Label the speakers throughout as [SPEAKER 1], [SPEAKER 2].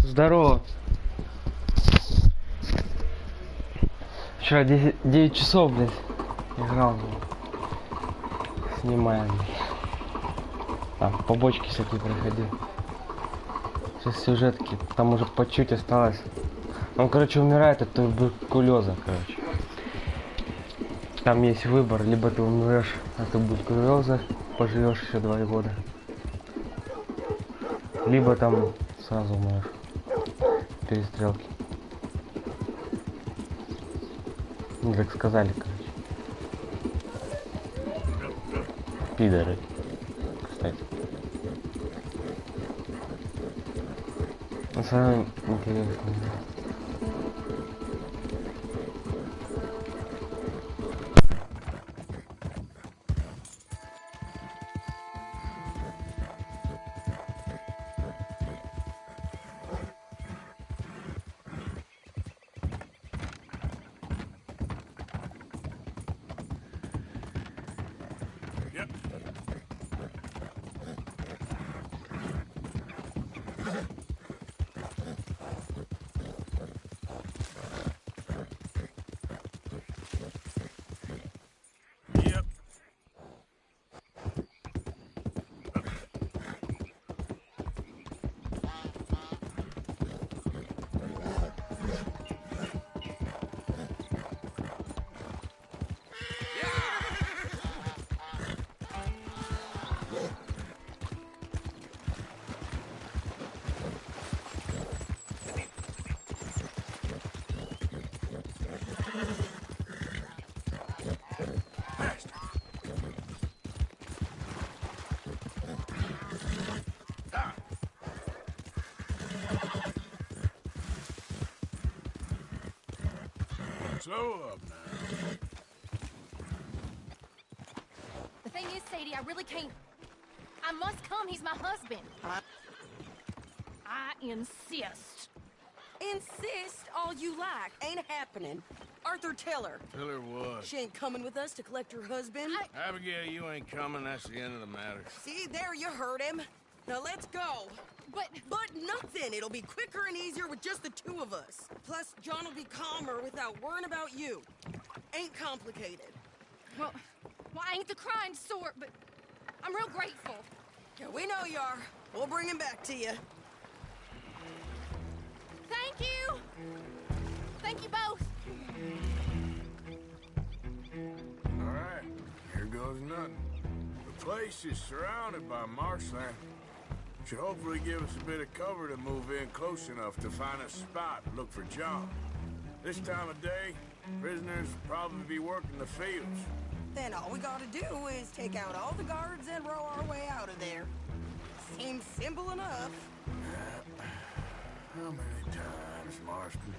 [SPEAKER 1] Здорово. Вчера 9 часов, блядь, играл. Снимаем. Там побочки всякие проходил. Сейчас сюжетки. Там уже по чуть осталось. Он, короче, умирает от туберкулеза, короче. Там есть выбор. Либо ты умрешь от туберкулеза, поживешь еще 2 года. Либо там сразу умрешь. Перестрелки. Ну, так сказали, короче. Пидоры. Кстати. На самом интересно.
[SPEAKER 2] Slow up now.
[SPEAKER 3] The thing is, Sadie, I really can't. I must come. He's my husband. I insist.
[SPEAKER 4] Insist all you like. Ain't happening. Arthur, tell her.
[SPEAKER 2] Tell her what?
[SPEAKER 4] She ain't coming with us to collect her husband.
[SPEAKER 2] Abigail, you ain't coming. That's the end of the matter.
[SPEAKER 4] See, there you heard him. Now let's go. But nothing. It'll be quicker and easier with just the two of us. Plus, John will be calmer without worrying about you. Ain't complicated.
[SPEAKER 3] Well, I ain't the crying sort, but I'm real grateful.
[SPEAKER 4] Yeah, we know you are. We'll bring him back to you.
[SPEAKER 3] Thank you. Thank you both.
[SPEAKER 2] All right, here goes nothing. The place is surrounded by marshland. Should hopefully give us a bit of cover to move in close enough to find a spot and look for John. This time of day, prisoners will probably be working the fields.
[SPEAKER 4] Then all we gotta do is take out all the guards and row our way out of there. Seems simple enough.
[SPEAKER 2] How many times, Marston?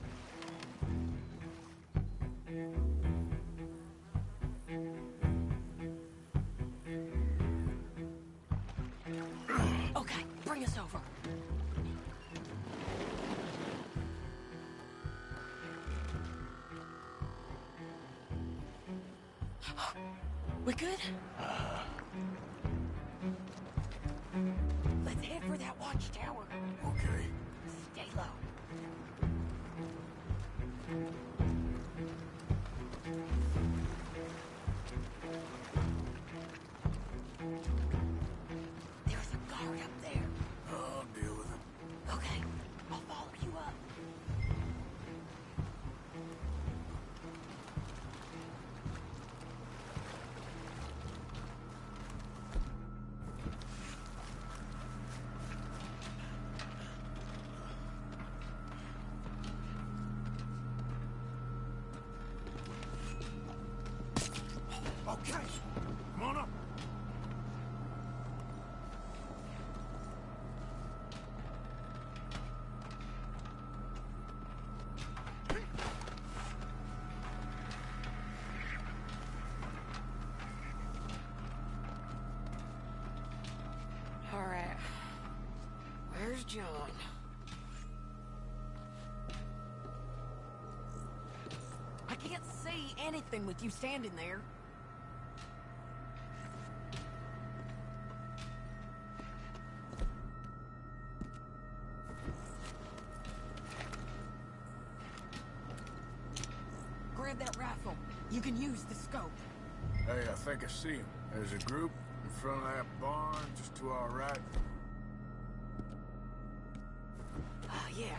[SPEAKER 4] Okay, bring us over. We good? Let's head for that watchtower.
[SPEAKER 2] Okay.
[SPEAKER 4] Stay low. There's a guard up there.
[SPEAKER 2] I'll deal with him.
[SPEAKER 4] Okay, I'll follow you up.
[SPEAKER 2] Okay, come on up.
[SPEAKER 4] All right. Where's John? I can't see anything with you standing there. Grab that rifle. You can use the scope.
[SPEAKER 2] Hey, I think I see him. There's a group in front of that barn, just to our right.
[SPEAKER 4] Ah, yeah.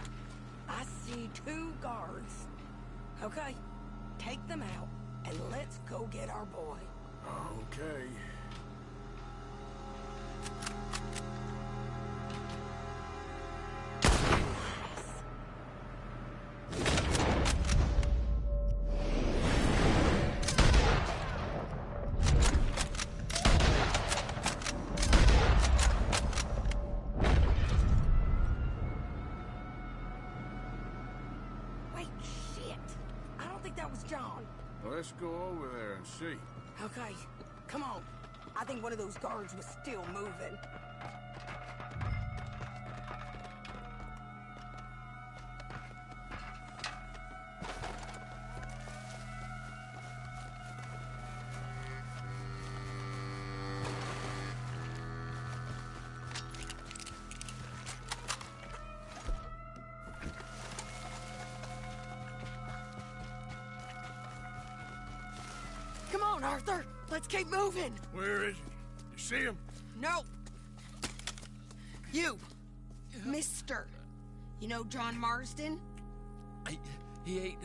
[SPEAKER 4] I see 2 guards. Okay, take them out, and let's go get our boy.
[SPEAKER 2] Okay.
[SPEAKER 4] Wait, shit! I don't think that was John.
[SPEAKER 2] Let's go over there and see.
[SPEAKER 4] Okay, come on. I think one of those guards was still moving. Come on, Arthur! Let's keep moving!
[SPEAKER 2] Where is he? You see him?
[SPEAKER 4] No! You! Mister! You know John Marsden?
[SPEAKER 5] He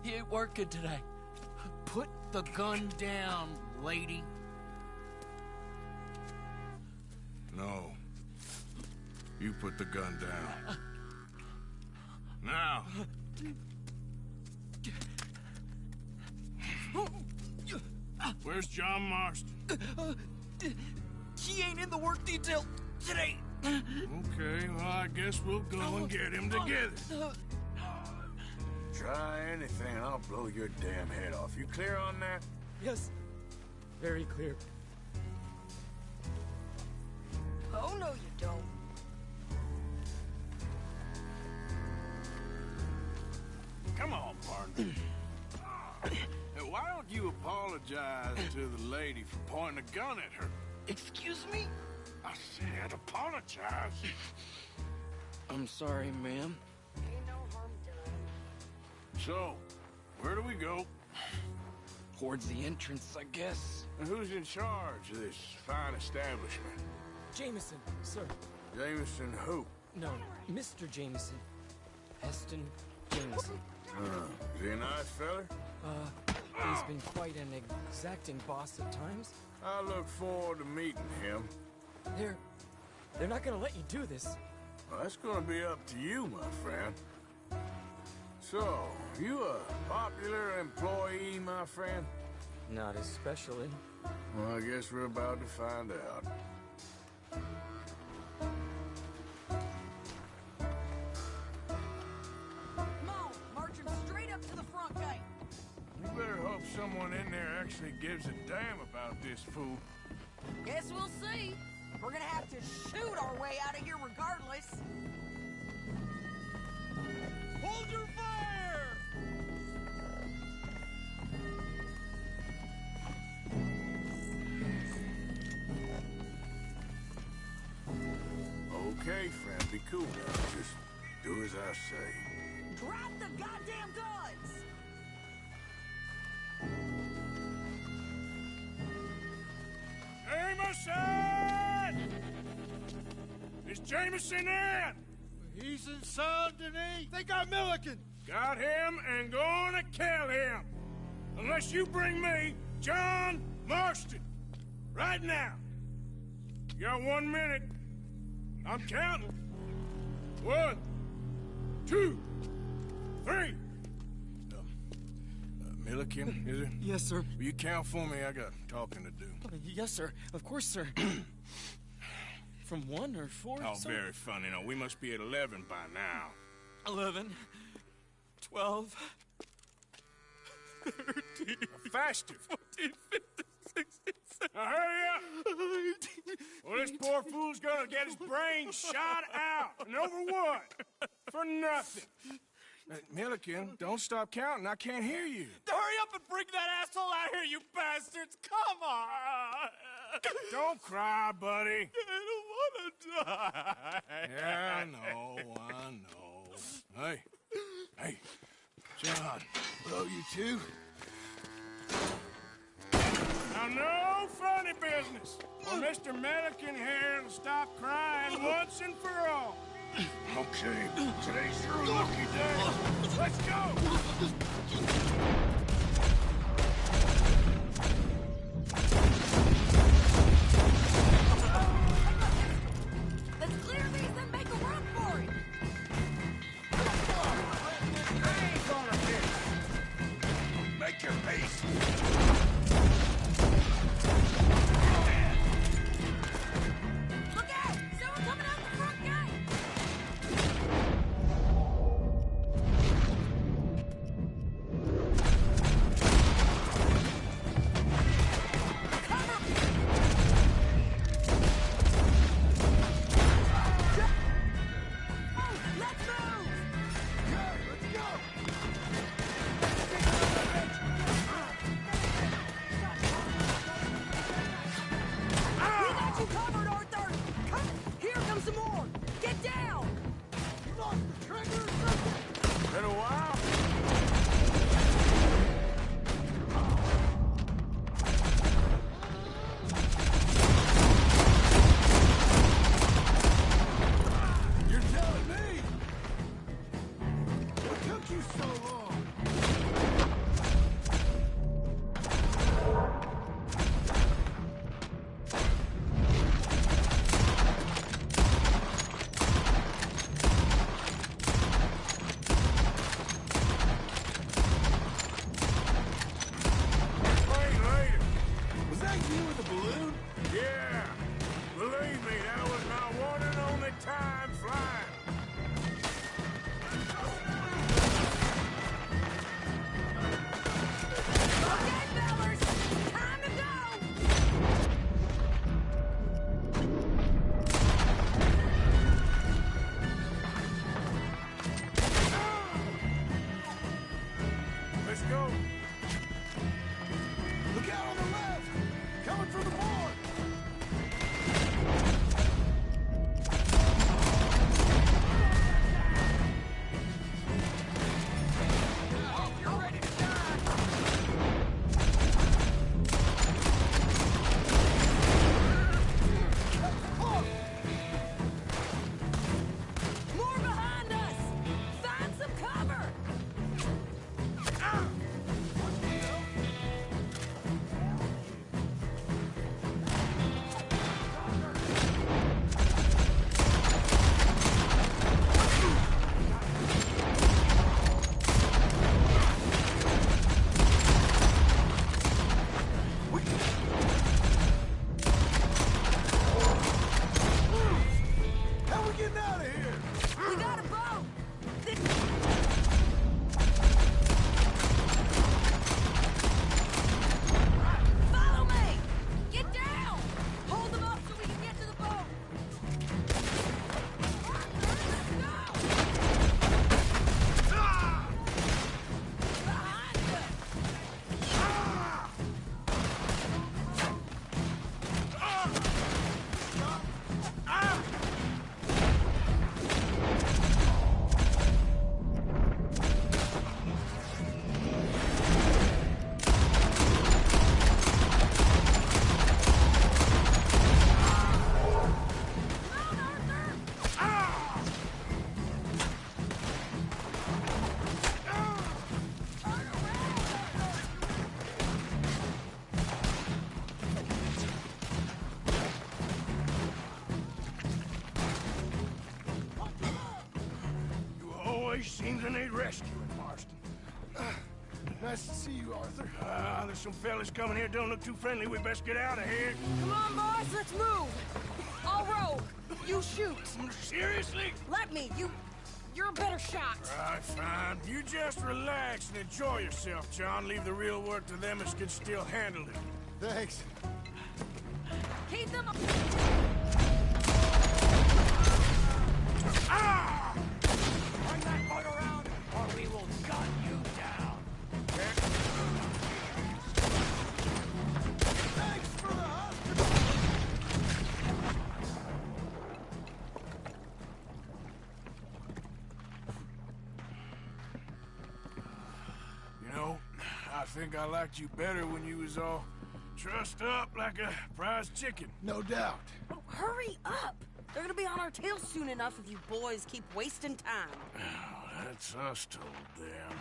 [SPEAKER 5] ain't working today. Put the gun down, lady.
[SPEAKER 2] No. You put the gun down. Now. Where's John Marston?
[SPEAKER 5] He ain't in the work detail today.
[SPEAKER 2] Okay, well, I guess we'll go and get him together. Try anything and I'll blow your damn head off. You clear on that?
[SPEAKER 5] Yes, very clear.
[SPEAKER 4] Oh, no, you don't.
[SPEAKER 2] Come on, partner. Hey, why don't you apologize to the lady for pointing a gun at her?
[SPEAKER 5] Excuse me?
[SPEAKER 2] I said apologize.
[SPEAKER 5] I'm sorry, ma'am.
[SPEAKER 4] Ain't no harm done.
[SPEAKER 2] So, where do we go?
[SPEAKER 5] Towards the entrance, I guess.
[SPEAKER 2] And who's in charge of this fine establishment?
[SPEAKER 6] Jameson, sir.
[SPEAKER 2] Jameson who?
[SPEAKER 6] No, Mr. Jameson. Heston Jameson.
[SPEAKER 2] Is he a nice feller?
[SPEAKER 6] He's been quite an exacting boss at times.
[SPEAKER 2] I look forward to meeting him.
[SPEAKER 6] They're not gonna let you do this.
[SPEAKER 2] Well, that's gonna be up to you, my friend. So, you a popular employee, my friend?
[SPEAKER 6] Not especially.
[SPEAKER 2] Well, I guess we're about to find out.
[SPEAKER 4] Come on, march him straight up to the front gate.
[SPEAKER 2] You better hope someone in there actually gives a damn about this fool.
[SPEAKER 4] Guess we'll see. We're gonna have to shoot our way out of here regardless.
[SPEAKER 5] Hold your fire!
[SPEAKER 2] Okay, friend, be cool now. Just do as I say.
[SPEAKER 4] Drop the goddamn guns!
[SPEAKER 2] Jameson! Is Jameson in?
[SPEAKER 7] He's in Saint-Denis. They got Milliken.
[SPEAKER 2] Got him and gonna kill him. Unless you bring me John Marston. Right now. You got 1 minute. I'm counting. 1, 2, 3. Milliken, is it?
[SPEAKER 6] Yes, sir.
[SPEAKER 2] Will you count for me? I got talking to do.
[SPEAKER 6] Yes, sir. Of course, sir. From 1 or 4,
[SPEAKER 2] Oh,
[SPEAKER 6] sir?
[SPEAKER 2] very funny. No, we must be at 11 by now.
[SPEAKER 6] 11, 12, 13,
[SPEAKER 2] Faster.
[SPEAKER 6] 14, 15, 16, 17,
[SPEAKER 2] Now hurry up.
[SPEAKER 6] 18.
[SPEAKER 2] Well, this poor fool's gonna get his brains shot out. And over what? For nothing. Milliken, don't stop counting. I can't hear you.
[SPEAKER 7] Hurry up and bring that asshole out here, you bastards! Come on!
[SPEAKER 2] Don't cry, buddy.
[SPEAKER 7] I don't want to die.
[SPEAKER 2] Yeah, I know. Hey, John. Hello, you two. Now, no funny business. Well, Mr. Milliken here will stop crying once and for all. Okay, today's your lucky day. Let's go.
[SPEAKER 3] Let's clear these and make a run for it.
[SPEAKER 2] Make your peace.
[SPEAKER 3] Look out! Someone coming out the front gate! Let's move! We got you covered, Arthur! Come! Here comes some more! Get down!
[SPEAKER 2] Been a while. You're telling me? What took you so long? Wait, later. Was that you with the balloon? Yeah. Believe me, that was my one and only time flying.
[SPEAKER 3] Okay, fellas! Time to go!
[SPEAKER 2] Let's go. Look out on the left. Coming from the board.
[SPEAKER 3] More behind us! Find some cover!
[SPEAKER 2] How we getting out of here?
[SPEAKER 3] We got a boat! Follow me! Get down! Hold them up so we can get to the boat! Let's go! Behind us! Come on, Arthur!
[SPEAKER 2] You always seem to need rescuing, Marston. Nice to see you, Arthur. There's some fellas coming here. Don't look too friendly. We best get out of here.
[SPEAKER 4] Come on, boys, let's move. I'll row. You shoot.
[SPEAKER 2] Seriously?
[SPEAKER 4] Let me. You're a better shot.
[SPEAKER 2] All right, fine. You just relax and enjoy yourself, John. Leave the real work to them as can still handle it.
[SPEAKER 8] Thanks.
[SPEAKER 4] Keep them.
[SPEAKER 2] Ah!
[SPEAKER 7] Bring that boat around, or we will gun you down.
[SPEAKER 8] Thanks for the hospital.
[SPEAKER 2] You know, I think I liked you better when you was all trussed up like a prize chicken.
[SPEAKER 8] No doubt.
[SPEAKER 4] Oh, hurry up. They're gonna be on our tails soon enough if you boys keep wasting time.
[SPEAKER 2] Oh, that's us told them.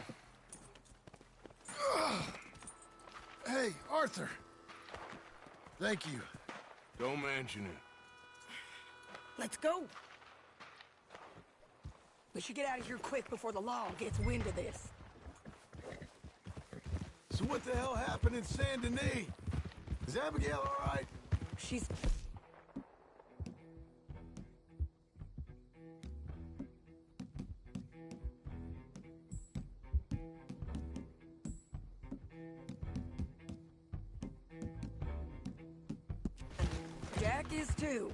[SPEAKER 8] Hey, Arthur. Thank you.
[SPEAKER 2] Don't mention it.
[SPEAKER 4] Let's go. We should get out of here quick before the law gets wind of this.
[SPEAKER 8] So what the hell happened in Saint Denis? Is Abigail all right?
[SPEAKER 4] She's... Jack is too.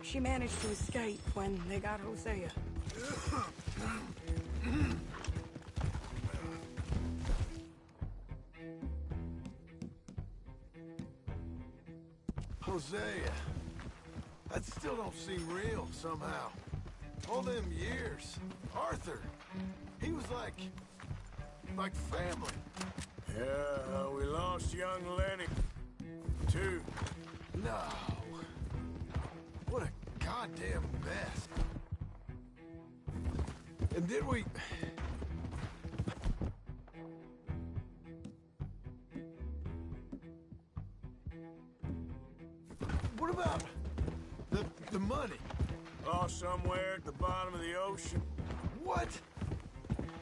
[SPEAKER 4] She managed to escape when they got Hosea.
[SPEAKER 8] Hosea. That still don't seem real, somehow. All them years. Arthur. He was like family.
[SPEAKER 2] Yeah, we lost young Lenny, too.
[SPEAKER 8] No. What a goddamn mess. And did we... What about the money?
[SPEAKER 2] Lost somewhere at the bottom of the ocean.
[SPEAKER 8] What?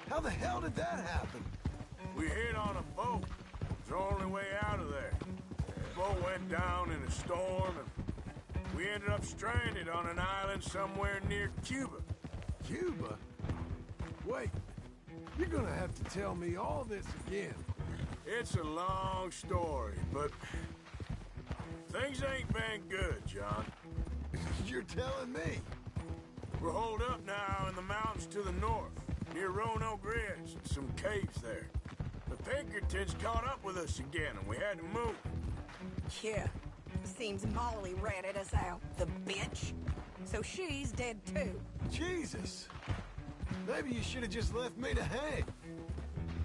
[SPEAKER 8] How the hell did that happen?
[SPEAKER 2] We hit on a boat. It's the only way out of there. The boat went down in a storm, and we ended up stranded on an island somewhere near Cuba.
[SPEAKER 8] Cuba? Wait, you're gonna have to tell me all this again.
[SPEAKER 2] It's a long story, but things ain't been good, John.
[SPEAKER 8] You're telling me?
[SPEAKER 2] We're holed up now in the mountains to the north, near Roanoke Ridge, and some caves there. The Pinkertons caught up with us again, and we had to move.
[SPEAKER 4] Yeah. Seems Molly ratted us out, the bitch. So she's dead too.
[SPEAKER 8] Jesus. Maybe you should have just left me to hang.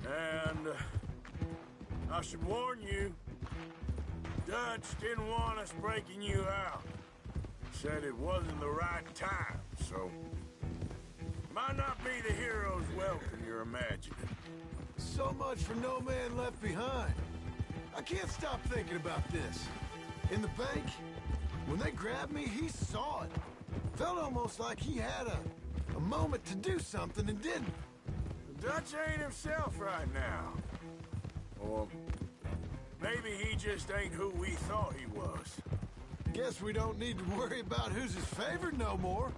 [SPEAKER 2] And I should warn you, Dutch didn't want us breaking you out. Said it wasn't the right time, so might not be the hero's welcome you're imagining.
[SPEAKER 8] So much for no man left behind. I can't stop thinking about this. In the bank, when they grabbed me, he saw it. Felt almost like he had a moment to do something and didn't.
[SPEAKER 2] Dutch ain't himself right now. Or maybe he just ain't who we thought he was.
[SPEAKER 8] Guess we don't need to worry about who's his favorite no more.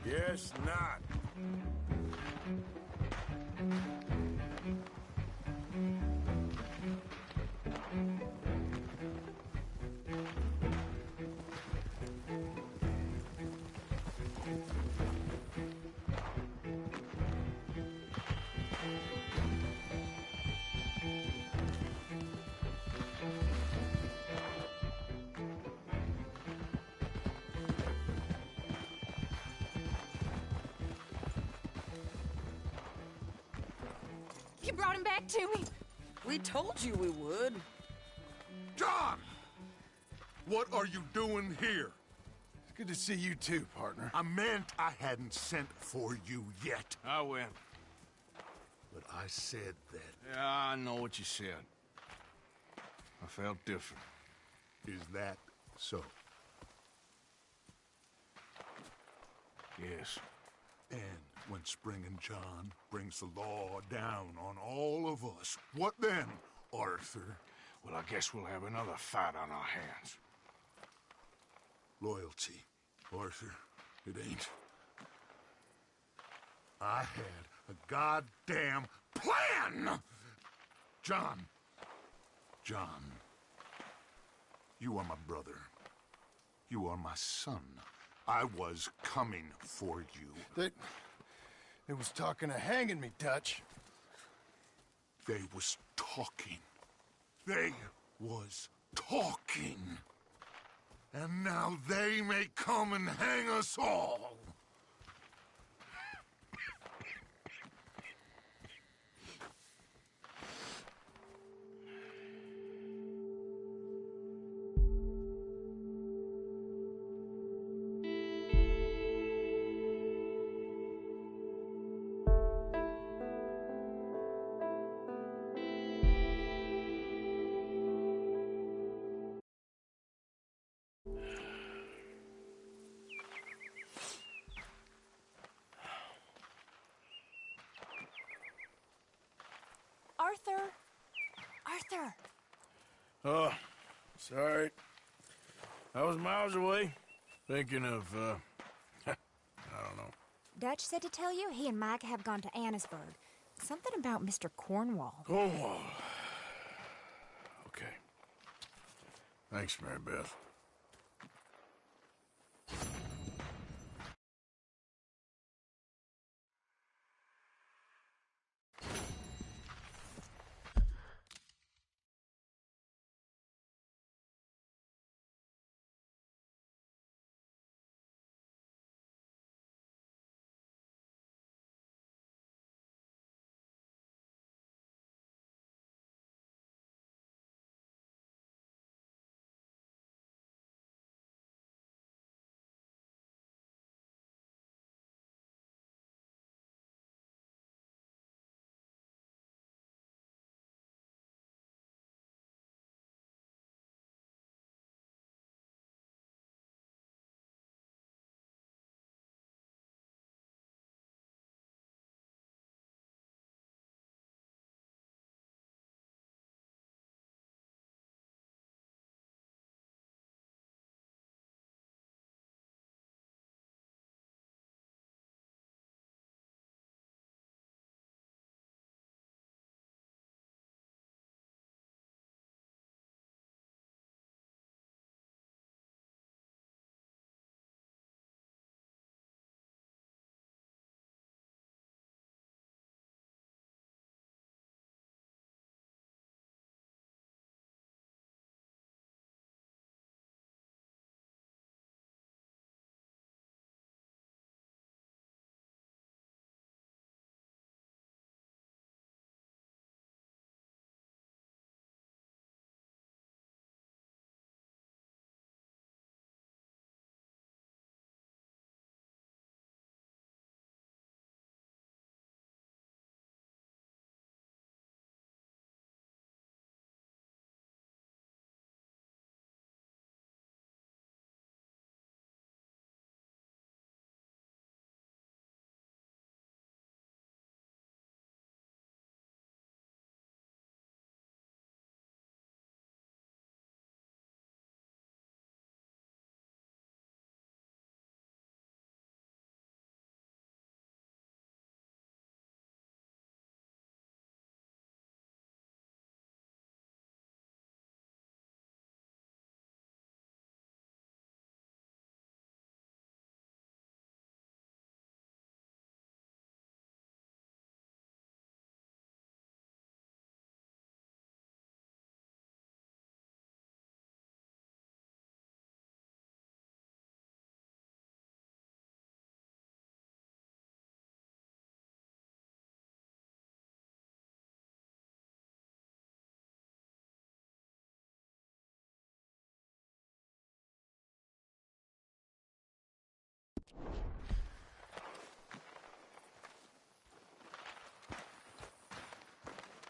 [SPEAKER 2] Guess not.
[SPEAKER 3] You brought him back to me.
[SPEAKER 4] We told you we would.
[SPEAKER 9] John! What are you doing here?
[SPEAKER 8] It's good to see you too, partner.
[SPEAKER 9] I meant I hadn't sent for you yet.
[SPEAKER 2] I went.
[SPEAKER 9] But I said that.
[SPEAKER 2] Yeah, I know what you said. I felt different.
[SPEAKER 9] Is that so?
[SPEAKER 2] Yes.
[SPEAKER 9] And when Spring and John brings the law down on all of us, what then, Arthur?
[SPEAKER 2] Well, I guess we'll have another fight on our hands.
[SPEAKER 9] Loyalty, Arthur, it ain't. I had a goddamn plan! John, you are my brother. You are my son. I was coming for you.
[SPEAKER 8] They was talking of hanging me, Dutch.
[SPEAKER 9] They was talking. They was talking. And now they may come and hang us all.
[SPEAKER 3] Arthur! Arthur!
[SPEAKER 2] Oh, sorry. I was miles away, thinking of, I don't know.
[SPEAKER 10] Dutch said to tell you he and Micah have gone to Annesburg. Something about Mr. Cornwall.
[SPEAKER 2] Cornwall. Okay. Thanks, Mary Beth.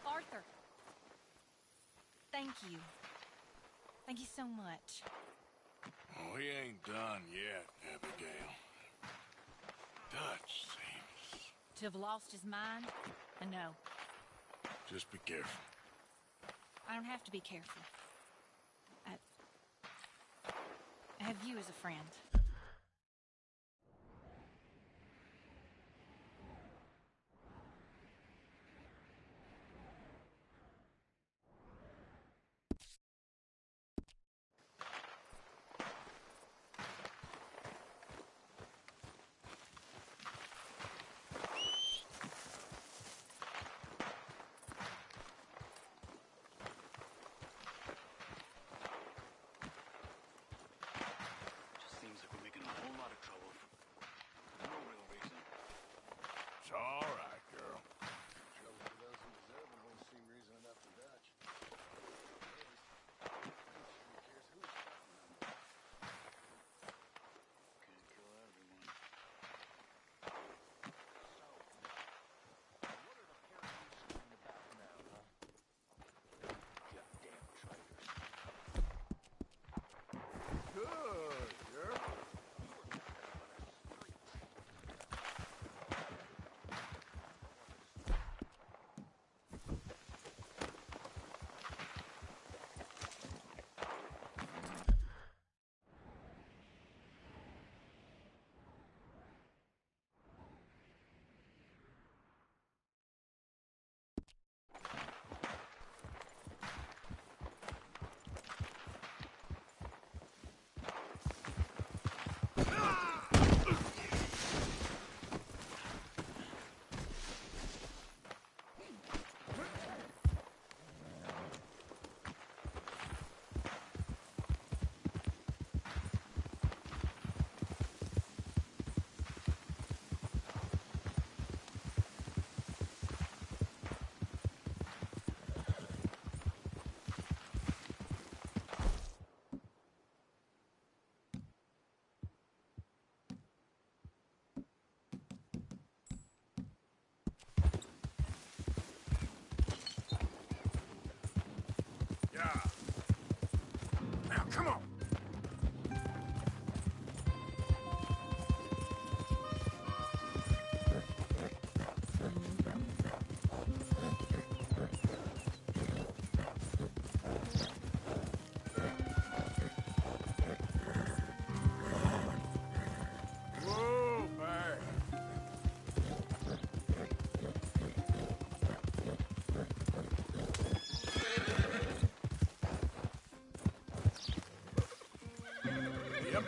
[SPEAKER 3] Arthur! Thank you. Thank you so much.
[SPEAKER 2] Oh, we ain't done yet, Abigail. Dutch, see?
[SPEAKER 11] To have lost his mind? No.
[SPEAKER 2] Just be careful.
[SPEAKER 11] I don't have to be careful. I have you as a friend.
[SPEAKER 2] It's all right, girl.
[SPEAKER 8] Trouble for those who deserve it won't seem reason enough to Dutch. Who cares who's fighting them?
[SPEAKER 5] Can't kill everyone.
[SPEAKER 9] So, what are the pair of you screaming about now, huh? Goddamn traitors.
[SPEAKER 2] Good, girl. Yeah. Now, come on. Whoa, back. Yep.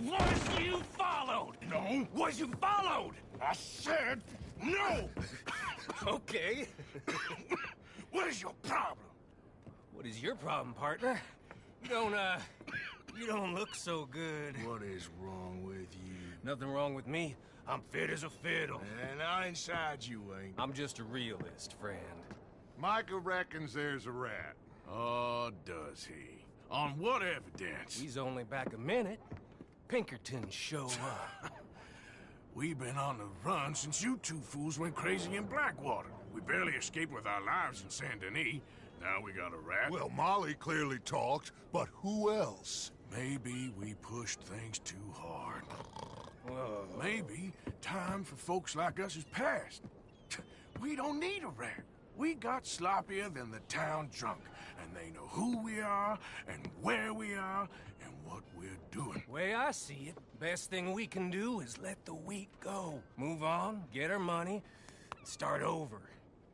[SPEAKER 7] Was you followed?
[SPEAKER 2] No.
[SPEAKER 7] Was you followed?
[SPEAKER 2] I said no.
[SPEAKER 6] Okay.
[SPEAKER 2] What is your problem?
[SPEAKER 6] What is your problem, partner? You don't look so good.
[SPEAKER 2] What is wrong with you?
[SPEAKER 6] Nothing wrong with me. I'm fit as a fiddle.
[SPEAKER 2] And I inside you ain't.
[SPEAKER 6] I'm just a realist, friend.
[SPEAKER 9] Micah reckons there's a rat.
[SPEAKER 2] Oh, does he? On what evidence?
[SPEAKER 6] He's only back a minute. Pinkerton show up.
[SPEAKER 2] We've been on the run since you two fools went crazy in Blackwater. We barely escaped with our lives in Saint Denis. Now we got a rat.
[SPEAKER 9] Well, Molly clearly talked, but who else?
[SPEAKER 2] Maybe we pushed things too hard.
[SPEAKER 6] Whoa.
[SPEAKER 2] Maybe time for folks like us is past. We don't need a rat. We got sloppier than the town drunk, and they know who we are, and where we are, and what we're doing.
[SPEAKER 6] Way I see it, best thing we can do is let the week go. Move on, get our money, start over.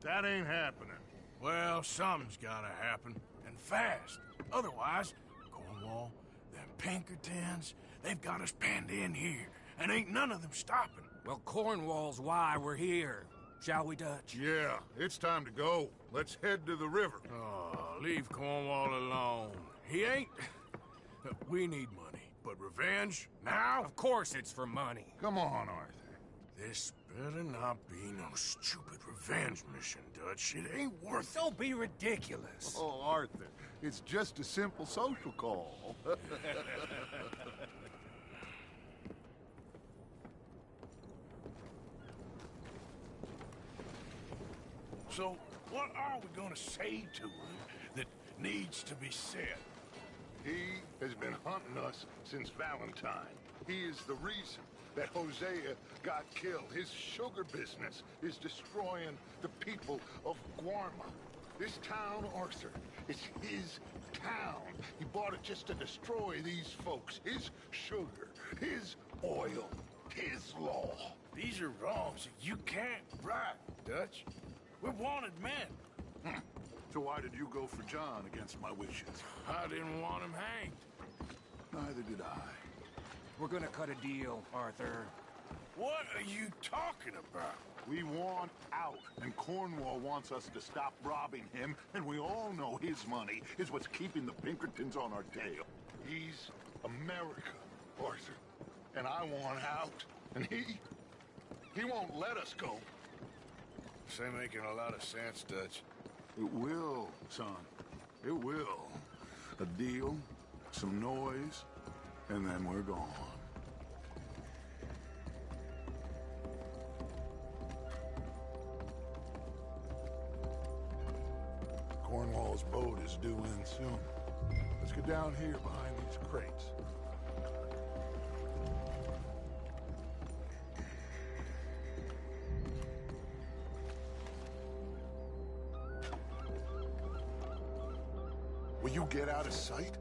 [SPEAKER 9] That ain't happening.
[SPEAKER 2] Well, something's gotta happen, and fast. Otherwise, Cornwall, them Pinkertons, they've got us penned in here, and ain't none of them stopping.
[SPEAKER 6] Well, Cornwall's why we're here. Shall we, Dutch?
[SPEAKER 9] Yeah, it's time to go. Let's head to the river.
[SPEAKER 2] Oh, leave Cornwall alone. He ain't... We need money, but revenge, now?
[SPEAKER 6] Of course it's for money.
[SPEAKER 9] Come on, Arthur.
[SPEAKER 2] This better not be no stupid revenge mission, Dutch. It ain't worth it.
[SPEAKER 6] Don't be ridiculous.
[SPEAKER 9] Oh, Arthur, it's just a simple social call.
[SPEAKER 2] So, what are we gonna say to him that needs to be said?
[SPEAKER 9] He has been hunting us since Valentine. He is the reason that Hosea got killed. His sugar business is destroying the people of Guarma. This town, Arthur, is his town. He bought it just to destroy these folks. His sugar, his oil, his law.
[SPEAKER 2] These are wrongs that you can't right, Dutch. We're wanted men.
[SPEAKER 9] So why did you go for John against my wishes?
[SPEAKER 2] I didn't want him hanged.
[SPEAKER 9] Neither did I.
[SPEAKER 6] We're gonna cut a deal, Arthur.
[SPEAKER 2] What are you talking about?
[SPEAKER 9] We want out, and Cornwall wants us to stop robbing him, and we all know his money is what's keeping the Pinkertons on our tail. He's America, Arthur, and I want out, and he won't let us go.
[SPEAKER 2] This ain't making a lot of sense, Dutch.
[SPEAKER 9] It will, son. It will. A deal, some noise, and then we're gone. Cornwall's boat is due in soon. Let's get down here behind these crates. Will you get out of sight?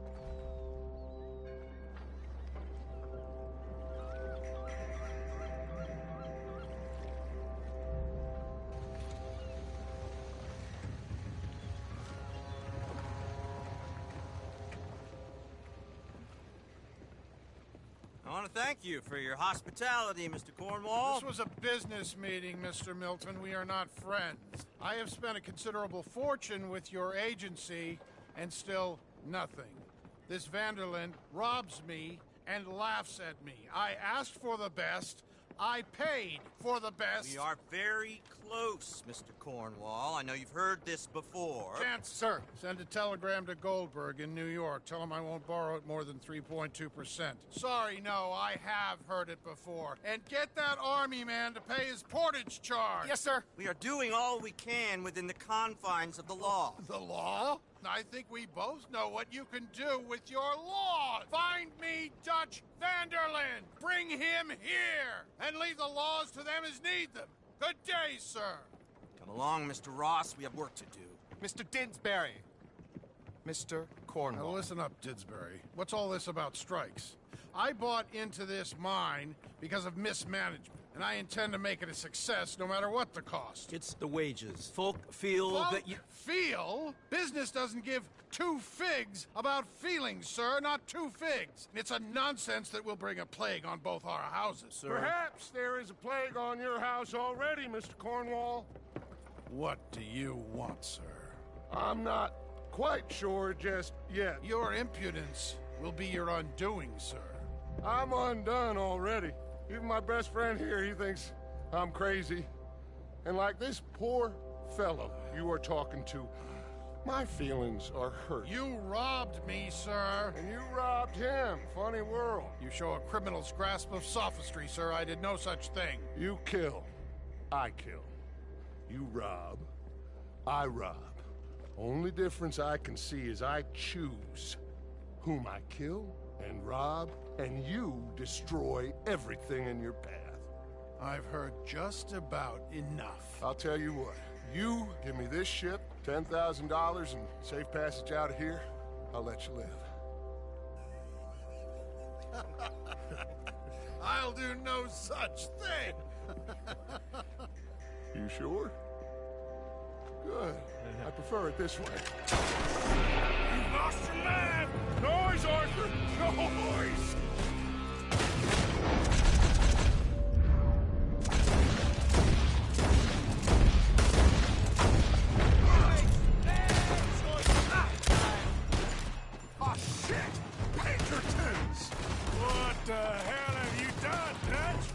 [SPEAKER 12] I want to thank you for your hospitality, Mr. Cornwall.
[SPEAKER 13] This was a business meeting, Mr. Milton. We are not friends. I have spent a considerable fortune with your agency, and still nothing. This Vanderlyn robs me and laughs at me. I asked for the best. I paid for the best.
[SPEAKER 12] We are very close, Mr. Cornwall. I know you've heard this before.
[SPEAKER 13] Chance, sir. Send a telegram to Goldberg in New York. Tell him I won't borrow it more than 3.2%. Sorry, no, I have heard it before. And get that army man to pay his portage charge.
[SPEAKER 12] Yes, sir. We are doing all we can within the confines of the law.
[SPEAKER 13] The law? I think we both know what you can do with your law. Find me Dutch Vanderlyn. Bring him here. And leave the laws to them as need them. Good day, sir.
[SPEAKER 12] Come along, Mr. Ross. We have work to do.
[SPEAKER 6] Mr. Didsbury. Mr. Cornwall.
[SPEAKER 13] Now listen up, Didsbury. What's all this about strikes? I bought into this mine because of mismanagement, and I intend to make it a success no matter what the cost.
[SPEAKER 12] It's the wages. Folk feel that you...
[SPEAKER 13] Feel? Business doesn't give two figs about feelings, sir, not two figs. It's a nonsense that will bring a plague on both our houses, sir.
[SPEAKER 2] Perhaps there is a plague on your house already, Mr. Cornwall.
[SPEAKER 13] What do you want, sir?
[SPEAKER 2] I'm not quite sure just yet.
[SPEAKER 13] Your impudence will be your undoing, sir.
[SPEAKER 2] I'm undone already. Even my best friend here, he thinks I'm crazy. And like this poor fellow you are talking to, my feelings are hurt.
[SPEAKER 13] You robbed me, sir.
[SPEAKER 2] And you robbed him. Funny world.
[SPEAKER 13] You show a criminal's grasp of sophistry, sir. I did no such thing.
[SPEAKER 2] You kill. I kill. You rob. I rob. Only difference I can see is I choose whom I kill and rob, and you destroy everything in your path.
[SPEAKER 13] I've heard just about enough.
[SPEAKER 2] I'll tell you what. You give me this ship, $10,000, and safe passage out of here, I'll let you live.
[SPEAKER 13] I'll do no such thing.
[SPEAKER 2] You sure? Good. I prefer it this way. You've lost your man! Noise, Arthur! Noise! Oh, shit! Pinkertons! What the hell have you done, Dutch?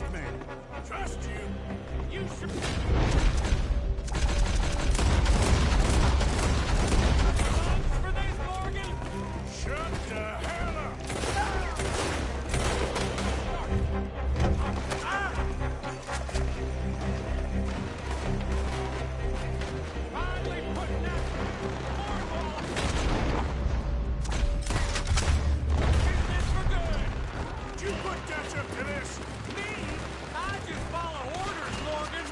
[SPEAKER 2] trust me. Trust you? You should... for this, Morgan! Shut the hell up! Finally putting that Cornwall! Is this for good? You put Dutch up to this? Me? I just follow orders, Morgan!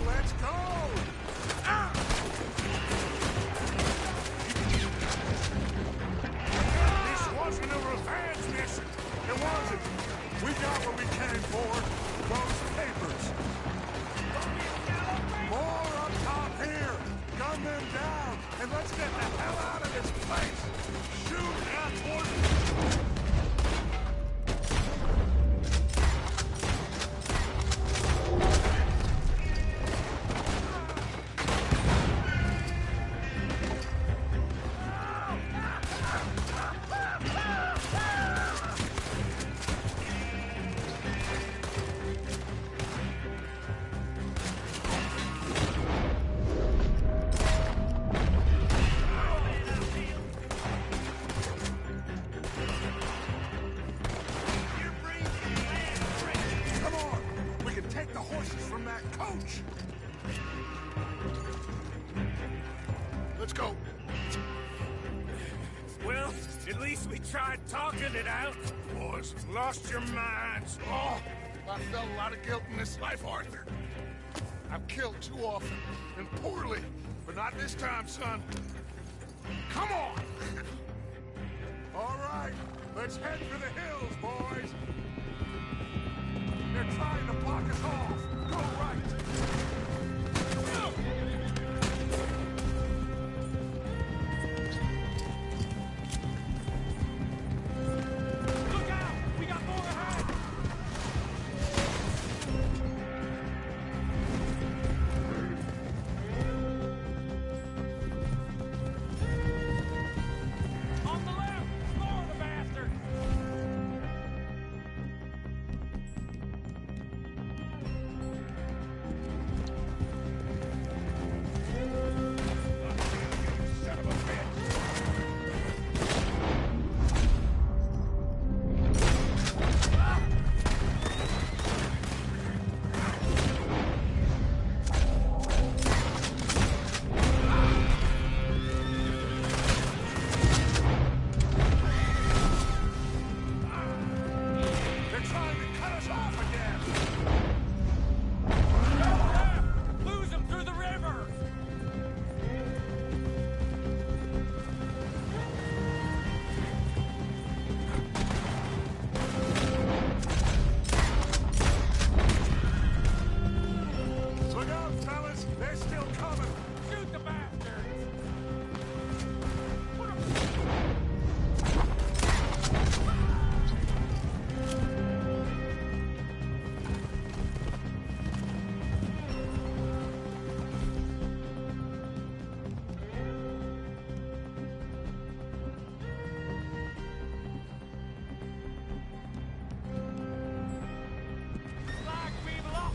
[SPEAKER 2] Let's go! Ah! This wasn't a revenge mission. It wasn't. We got what we came for. Those papers. More up top here. Gun them down. And let's get the hell out of this place. Shoot at Morgan. Come on! We can take the horses from that coach! Let's go.
[SPEAKER 6] Well, at least we tried talking it out.
[SPEAKER 2] Boys, lost your minds.
[SPEAKER 9] Oh, I felt a lot of guilt in this life, Arthur. I've killed too often, and poorly, but not this time, son. Come on!
[SPEAKER 2] All right, let's head for the hills, boys. They're trying to block us off. Go right. Look out! We got more ahead! On the left! Score the bastard! Son of a bitch! They're trying to cut us off again! Lose them through the river! Look out, fellas! They're still coming! Shoot the bastards! Flag people up!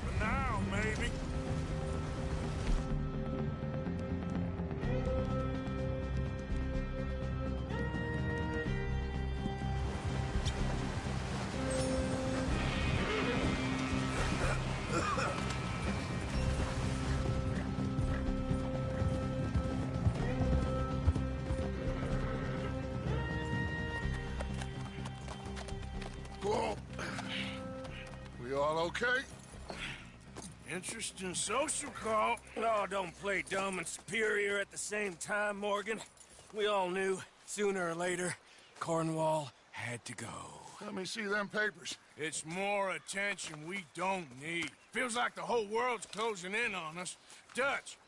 [SPEAKER 2] For now, maybe.
[SPEAKER 9] Whoa. We all okay?
[SPEAKER 2] Interesting social call.
[SPEAKER 6] Oh, don't play dumb and superior at the same time, Morgan. We all knew, sooner or later, Cornwall had to go.
[SPEAKER 9] Let me see them papers.
[SPEAKER 2] It's more attention we don't need. Feels like the whole world's closing in on us. Dutch,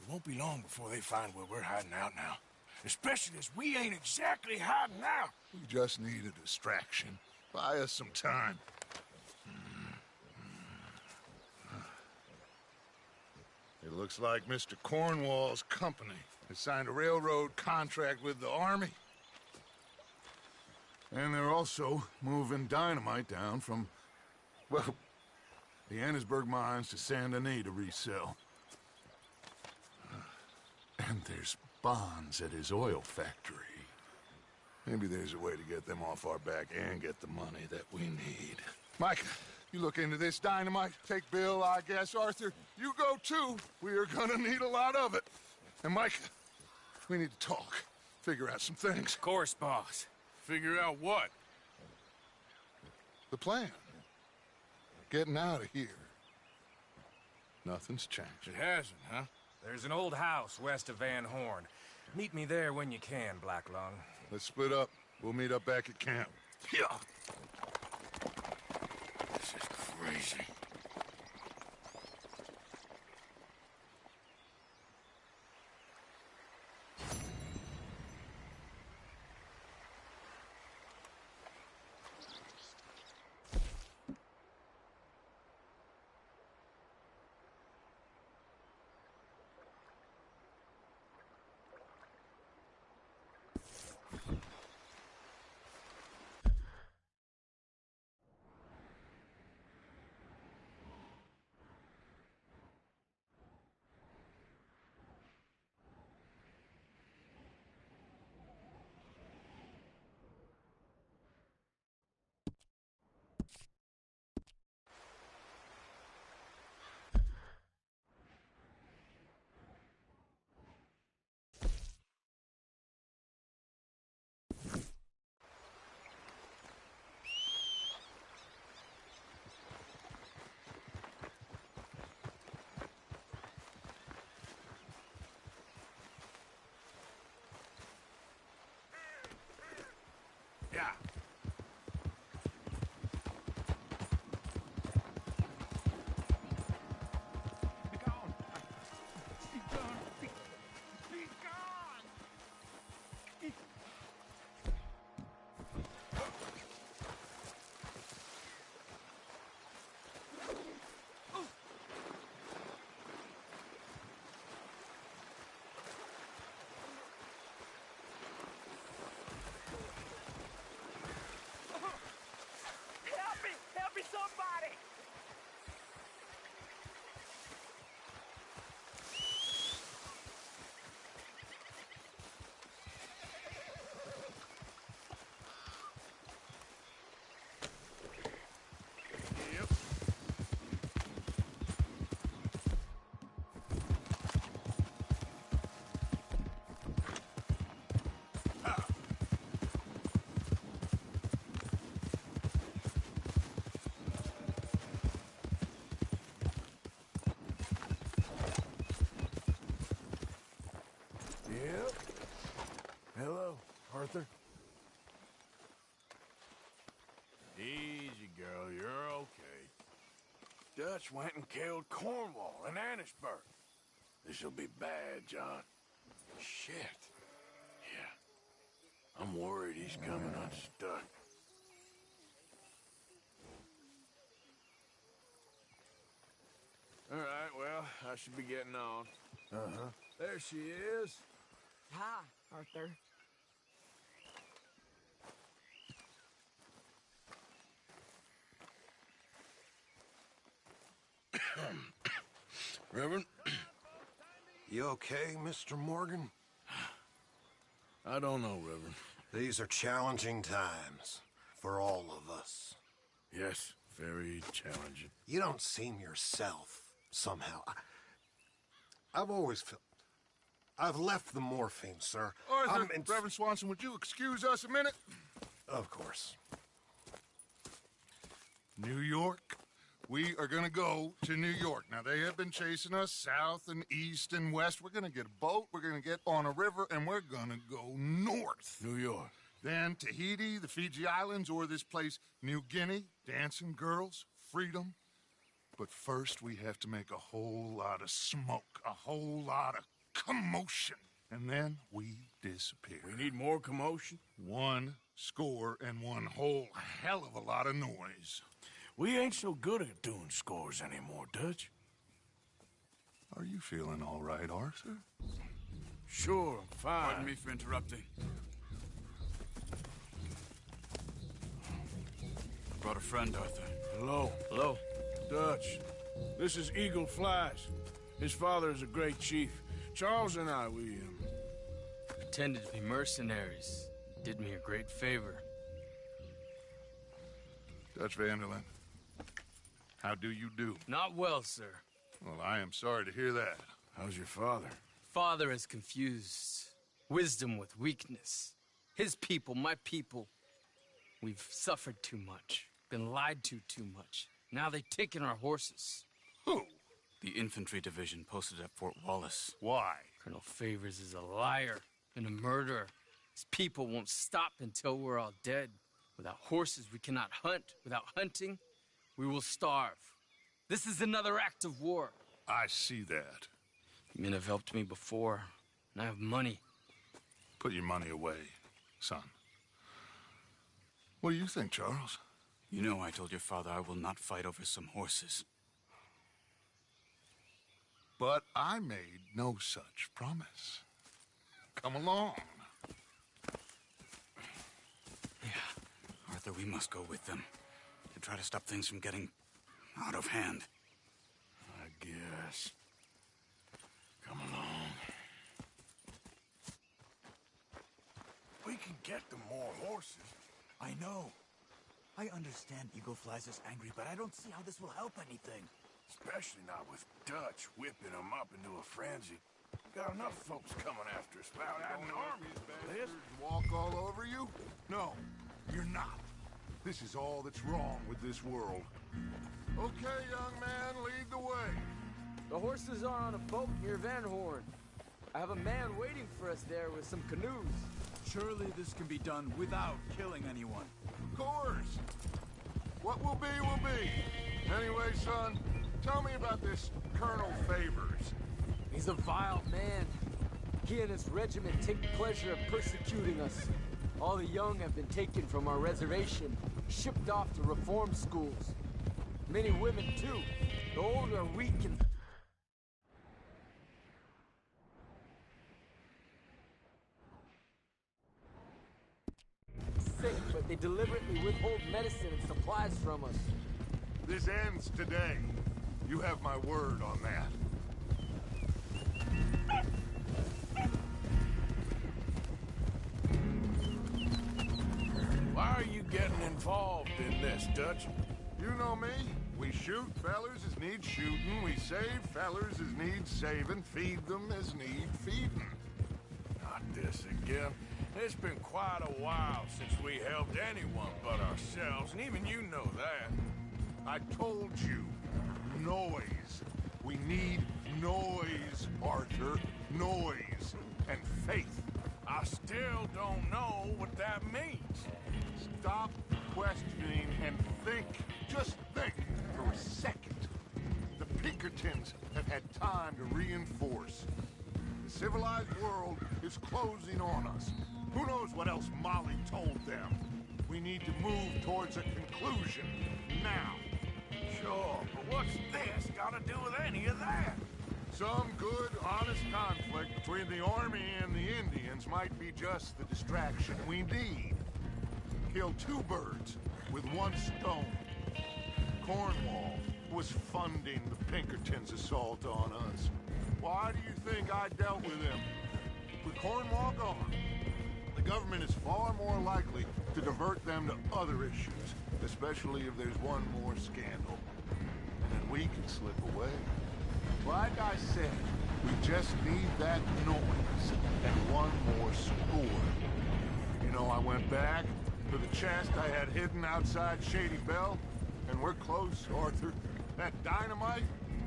[SPEAKER 2] it won't be long before they find where we're hiding out now. Especially as we ain't exactly hiding out.
[SPEAKER 9] We just need a distraction. Buy us some time. It looks like Mr. Cornwall's company. has signed a railroad contract with the Army.
[SPEAKER 2] And they're also moving dynamite down from, well, the Annesburg mines to Saint Denis to resell. And there's bonds at his oil factory. Maybe there's a way to get them off our back and get the money that we need. Mike, you look into this dynamite. Take Bill, I guess. Arthur, you go too. We are gonna need a lot of it. And Mike, we need to talk. Figure out some things.
[SPEAKER 6] Of course, boss.
[SPEAKER 2] Figure out what?
[SPEAKER 9] The plan. Getting out of here. Nothing's changed.
[SPEAKER 2] It hasn't, huh?
[SPEAKER 6] There's an old house west of Van Horn. Meet me there when you can, Black Lung.
[SPEAKER 9] Let's split up. We'll meet up back at camp.
[SPEAKER 2] Yeah. This is crazy. Yeah.
[SPEAKER 7] Be gone. Be gone. Be gone. Help me! Help me, somebody!
[SPEAKER 2] Yep. Yep. Hello, Arthur. Easy, girl. You're okay. Dutch went and killed Cornwall in Annesburg. This'll be bad, John. Shit. Yeah. I'm worried he's coming unstuck. All right, well, I should be getting on. Uh-huh. There she is.
[SPEAKER 4] Hi, Arthur.
[SPEAKER 2] Reverend?
[SPEAKER 8] You okay, Mr. Morgan?
[SPEAKER 2] I don't know, Reverend.
[SPEAKER 8] These are challenging times for all of us.
[SPEAKER 2] Yes, very challenging.
[SPEAKER 8] You don't seem yourself, somehow. I've always felt... I've left the morphine, sir.
[SPEAKER 9] Arthur, Reverend Swanson, would you excuse us a minute?
[SPEAKER 8] Of course.
[SPEAKER 9] New York. We are gonna go to New York. Now, they have been chasing us south and east and west. We're gonna get a boat, we're gonna get on a river, and we're gonna go north.
[SPEAKER 2] New York.
[SPEAKER 9] Then Tahiti, the Fiji Islands, or this place, New Guinea, dancing girls, freedom. But first, we have to make a whole lot of smoke, a whole lot of commotion. And then we disappear.
[SPEAKER 2] We need more commotion?
[SPEAKER 9] 1 score and 1 whole hell of a lot of noise.
[SPEAKER 2] We ain't so good at doing scores anymore, Dutch.
[SPEAKER 9] Are you feeling all right, Arthur?
[SPEAKER 2] Sure, I'm fine.
[SPEAKER 5] Pardon me for interrupting. I brought a friend, Arthur.
[SPEAKER 2] Hello.
[SPEAKER 5] Hello.
[SPEAKER 2] Dutch. This is Eagle Flies. His father is a great chief. Charles and I, we
[SPEAKER 6] Pretended to be mercenaries. Did me a great favor.
[SPEAKER 9] Dutch Vanderlyn, how do you do?
[SPEAKER 6] Not well, sir.
[SPEAKER 9] Well, I am sorry to hear that.
[SPEAKER 2] How's your father?
[SPEAKER 6] Father has confused wisdom with weakness. His people, my people. We've suffered too much. Been lied to too much. Now they've taken our horses.
[SPEAKER 9] Who?
[SPEAKER 5] The infantry division posted at Fort Wallace.
[SPEAKER 9] Why?
[SPEAKER 6] Colonel Favors is a liar and a murderer. His people won't stop until we're all dead. Without horses, we cannot hunt. Without hunting, we will starve. This is another act of war.
[SPEAKER 9] I see that.
[SPEAKER 6] Men have helped me before, and I have money.
[SPEAKER 9] Put your money away, son. What do you think, Charles?
[SPEAKER 5] You know I told your father I will not fight over some horses.
[SPEAKER 9] But I made no such promise. Come along.
[SPEAKER 5] Yeah, Arthur, we must go with them to try to stop things from getting out of hand.
[SPEAKER 2] I guess. Come along. We can get them more horses.
[SPEAKER 14] I know. I understand Eagle Flies is angry, but I don't see how this will help anything.
[SPEAKER 2] Especially not with Dutch whipping them up into a frenzy. Got enough folks coming after us without adding armies,
[SPEAKER 9] This walk all over you? No, you're not. This is all that's wrong with this world. Okay, young man, lead the way.
[SPEAKER 15] The horses are on a boat near Van Horn. I have a man waiting for us there with some canoes.
[SPEAKER 14] Surely this can be done without killing anyone.
[SPEAKER 9] Of course. What will be, will be. Anyway, son, tell me about this Colonel Favors.
[SPEAKER 15] He's a vile man. He and his regiment take pleasure in persecuting us. All the young have been taken from our reservation, shipped off to reform schools. Many women, too. The old are weak and... sick, but they deliberately withhold medicine and supplies from us.
[SPEAKER 9] This ends today. You have my word on that.
[SPEAKER 2] Why are you getting involved in this, Dutch?
[SPEAKER 9] You know me. We shoot fellers as need shooting. We save fellers as need saving. Feed them as need feeding.
[SPEAKER 2] Not this again. It's been quite a while since we helped anyone but ourselves, and even you know that.
[SPEAKER 9] I told you. Noise. We need noise, Arthur. Noise. And faith.
[SPEAKER 2] I still don't know what that means.
[SPEAKER 9] Stop questioning and think. Just think for a second. The Pinkertons have had time to reinforce. The civilized world is closing on us. Who knows what else Molly told them? We need to move towards a conclusion now.
[SPEAKER 2] Sure, but what's this got to do with any of that?
[SPEAKER 9] Some good, honest conflict between the army and the Indians might be just the distraction we need. Kill two birds with one stone. Cornwall was funding the Pinkertons' assault on us. Why do you think I dealt with him? With Cornwall gone, the government is far more likely to divert them to other issues, especially if there's one more scandal. And then we can slip away. Like I said, we just need that noise and one more score. You know, I went back to the chest I had hidden outside Shady Belle, and we're close, Arthur. That dynamite,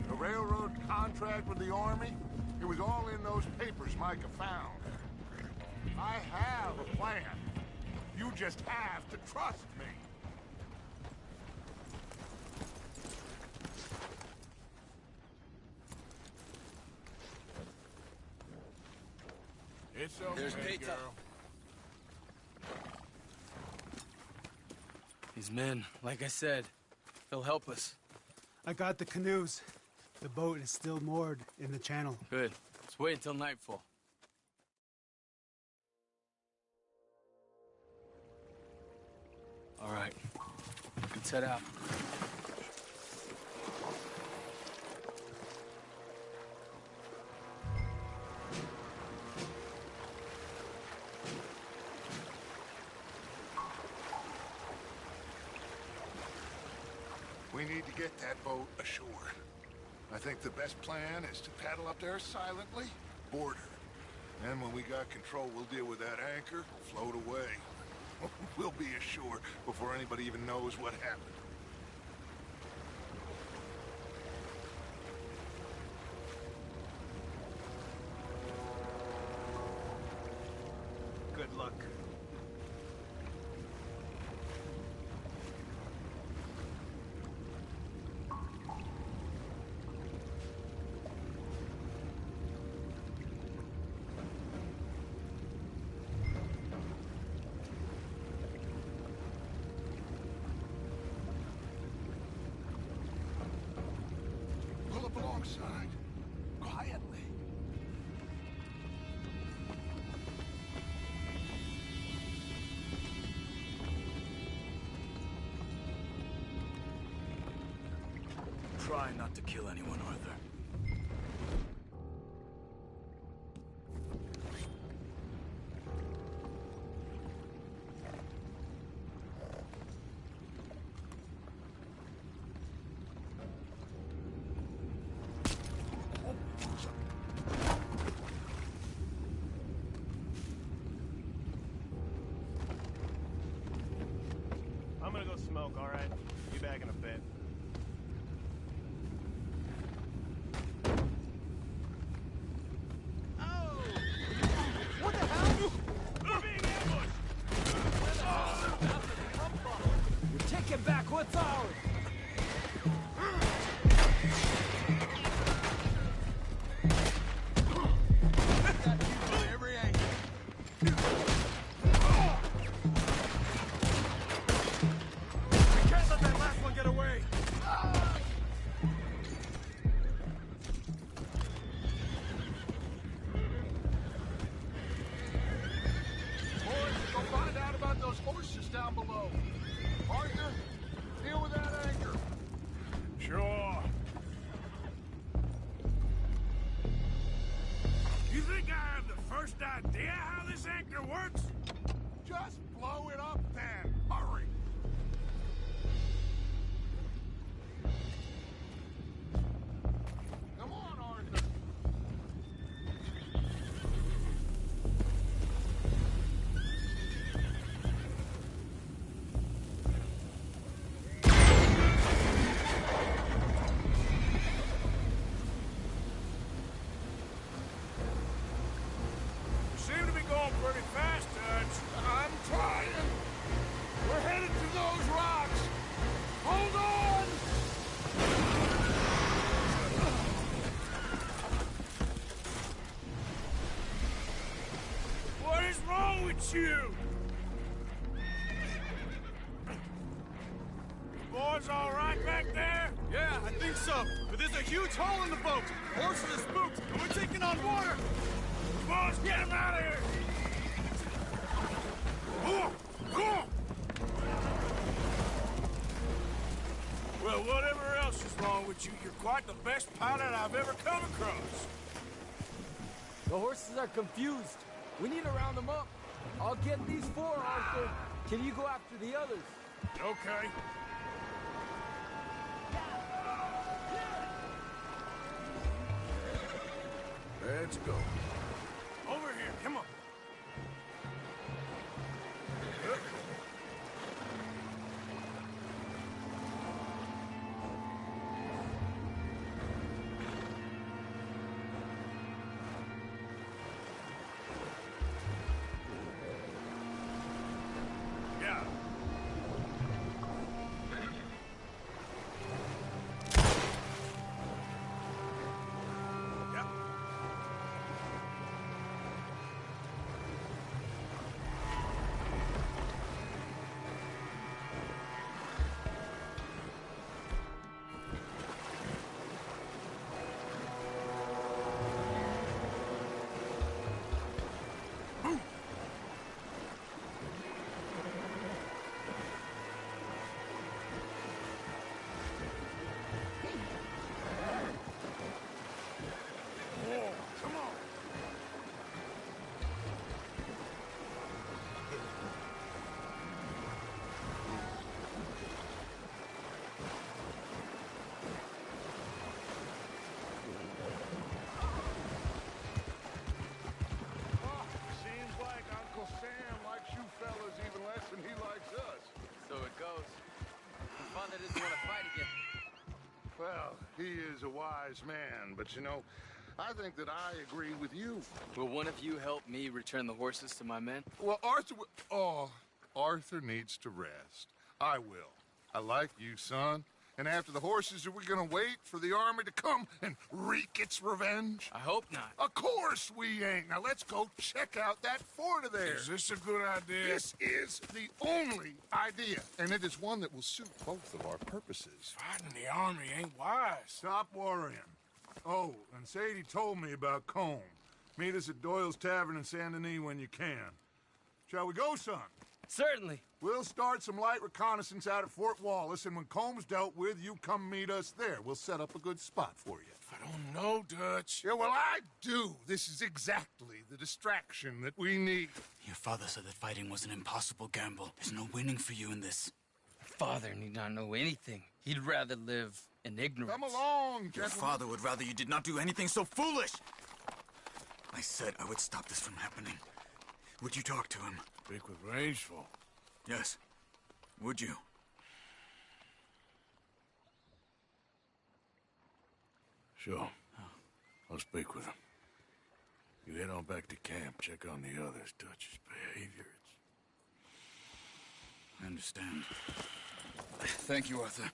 [SPEAKER 9] the railroad contract with the army, it was all in those papers Micah found. I have a plan. You just have to trust me.
[SPEAKER 2] It's okay,
[SPEAKER 15] There's Peter.
[SPEAKER 2] girl.
[SPEAKER 6] These men, like I said, they'll help us.
[SPEAKER 16] I got the canoes. The boat is still moored in the channel.
[SPEAKER 6] Good. Let's wait until nightfall. Let's head out.
[SPEAKER 9] We need to get that boat ashore. I think the best plan is to paddle up there silently, board her. And when we got control, we'll deal with that anchor, float away. We'll be ashore before anybody even knows what happened.
[SPEAKER 16] Good luck.
[SPEAKER 9] Pull up alongside. Quietly.
[SPEAKER 16] Try not to kill anyone, Arthur.
[SPEAKER 7] I'm gonna go smoke, all right? Be back in a bit.
[SPEAKER 3] What the hell?
[SPEAKER 7] We're being ambushed!
[SPEAKER 15] You're taking back what's ours!
[SPEAKER 3] Every angle.
[SPEAKER 7] We can't let that last one get away!
[SPEAKER 9] Boys, go find out about those horses down below. Arthur, deal with that anchor.
[SPEAKER 2] Sure. You think I have the first idea how this anchor works?
[SPEAKER 9] Just blow it up then. Hurry. Come on, Arthur.
[SPEAKER 2] You seem to be going pretty fast, Dutch.
[SPEAKER 9] I'm trying. We're headed to those rocks. Hold on.
[SPEAKER 2] What is wrong with you? Boys all right back there?
[SPEAKER 7] Yeah, I think so. But there's a huge hole in the boat. Horses are spooked, and we're taking on water.
[SPEAKER 2] Boys, get him out of here! Well, whatever else is wrong with you, you're quite the best pilot I've ever come across.
[SPEAKER 15] The horses are confused. We need to round them up. I'll get these four, Arthur. Can you go after the others?
[SPEAKER 2] Okay.
[SPEAKER 9] Let's go.
[SPEAKER 2] Over here, come on. Yeah.
[SPEAKER 6] want to fight again.
[SPEAKER 9] Well, he is a wise man, but you know, I think that I agree with you.
[SPEAKER 6] Will one of you help me return the horses to my men?
[SPEAKER 9] Well, Arthur needs to rest. I will. I like you, son. And after the horses, are we gonna wait for the army to come and wreak its revenge?
[SPEAKER 6] I hope not.
[SPEAKER 9] Of course we ain't. Now let's go check out that fort of theirs.
[SPEAKER 2] Is this a good idea?
[SPEAKER 9] This is the only idea, and it is one that will suit both of our purposes.
[SPEAKER 2] Fighting the army ain't wise.
[SPEAKER 8] Stop worrying. Oh, and Sadie told me about Combe. Meet us at Doyle's Tavern in Saint Denis when you can. Shall we go, son?
[SPEAKER 6] Certainly.
[SPEAKER 8] We'll start some light reconnaissance out at Fort Wallace, and when Combs dealt with, you come meet us there. We'll set up a good spot for you.
[SPEAKER 2] I don't know, Dutch.
[SPEAKER 9] Yeah, well, I do. This is exactly the distraction that we need.
[SPEAKER 5] Your father said that fighting was an impossible gamble. There's no winning for you in this.
[SPEAKER 6] Father need not know anything. He'd rather live in ignorance.
[SPEAKER 9] Come along,
[SPEAKER 5] Your
[SPEAKER 9] gentlemen.
[SPEAKER 5] father would rather you did not do anything so foolish. I said I would stop this from happening. Would you talk to him?
[SPEAKER 2] Speak with Rangeful.
[SPEAKER 5] Yes. Would you?
[SPEAKER 2] Sure. I'll speak with him. You head on back to camp, check on the others. Dutch's behavior,
[SPEAKER 5] I understand. Thank you, Arthur.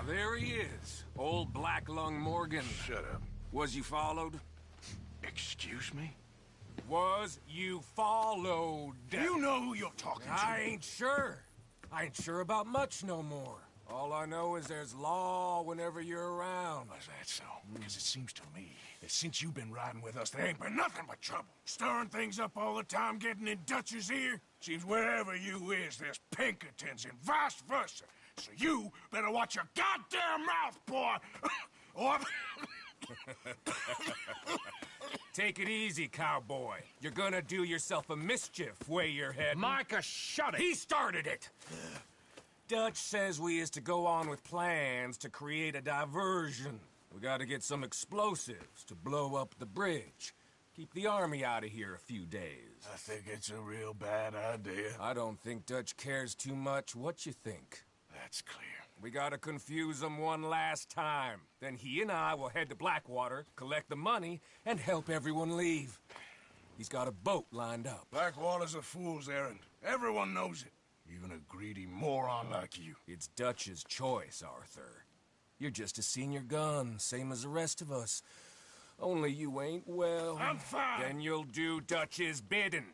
[SPEAKER 17] There he is. Old Black Lung Morgan.
[SPEAKER 2] Shut up.
[SPEAKER 17] Was you followed?
[SPEAKER 2] Excuse me?
[SPEAKER 17] Was you followed?
[SPEAKER 2] You know who you're talking to.
[SPEAKER 17] I ain't sure. I ain't sure about much no more. All I know is there's law whenever you're around.
[SPEAKER 2] Is that so? Because it seems to me that since you've been riding with us, there ain't been nothing but trouble. Stirring things up all the time, getting in Dutch's ear. Seems wherever you is, there's Pinkertons and vice versa. So you better watch your goddamn mouth, boy! Or...
[SPEAKER 17] Take it easy, cowboy. You're gonna do yourself a mischief where you're heading.
[SPEAKER 2] Micah, shut it!
[SPEAKER 17] He started it! Dutch says we is to go on with plans to create a diversion. We gotta get some explosives to blow up the bridge. Keep the army out of here a few days.
[SPEAKER 2] I think it's a real bad idea.
[SPEAKER 17] I don't think Dutch cares too much what you think.
[SPEAKER 2] That's clear.
[SPEAKER 17] We gotta confuse him one last time. Then he and I will head to Blackwater, collect the money, and help everyone leave. He's got a boat lined up.
[SPEAKER 2] Blackwater's a fool's errand. Everyone knows it. Even a greedy moron like you.
[SPEAKER 17] It's Dutch's choice, Arthur. You're just a senior gun, same as the rest of us. Only you ain't well.
[SPEAKER 2] I'm fine.
[SPEAKER 17] Then you'll do Dutch's bidding,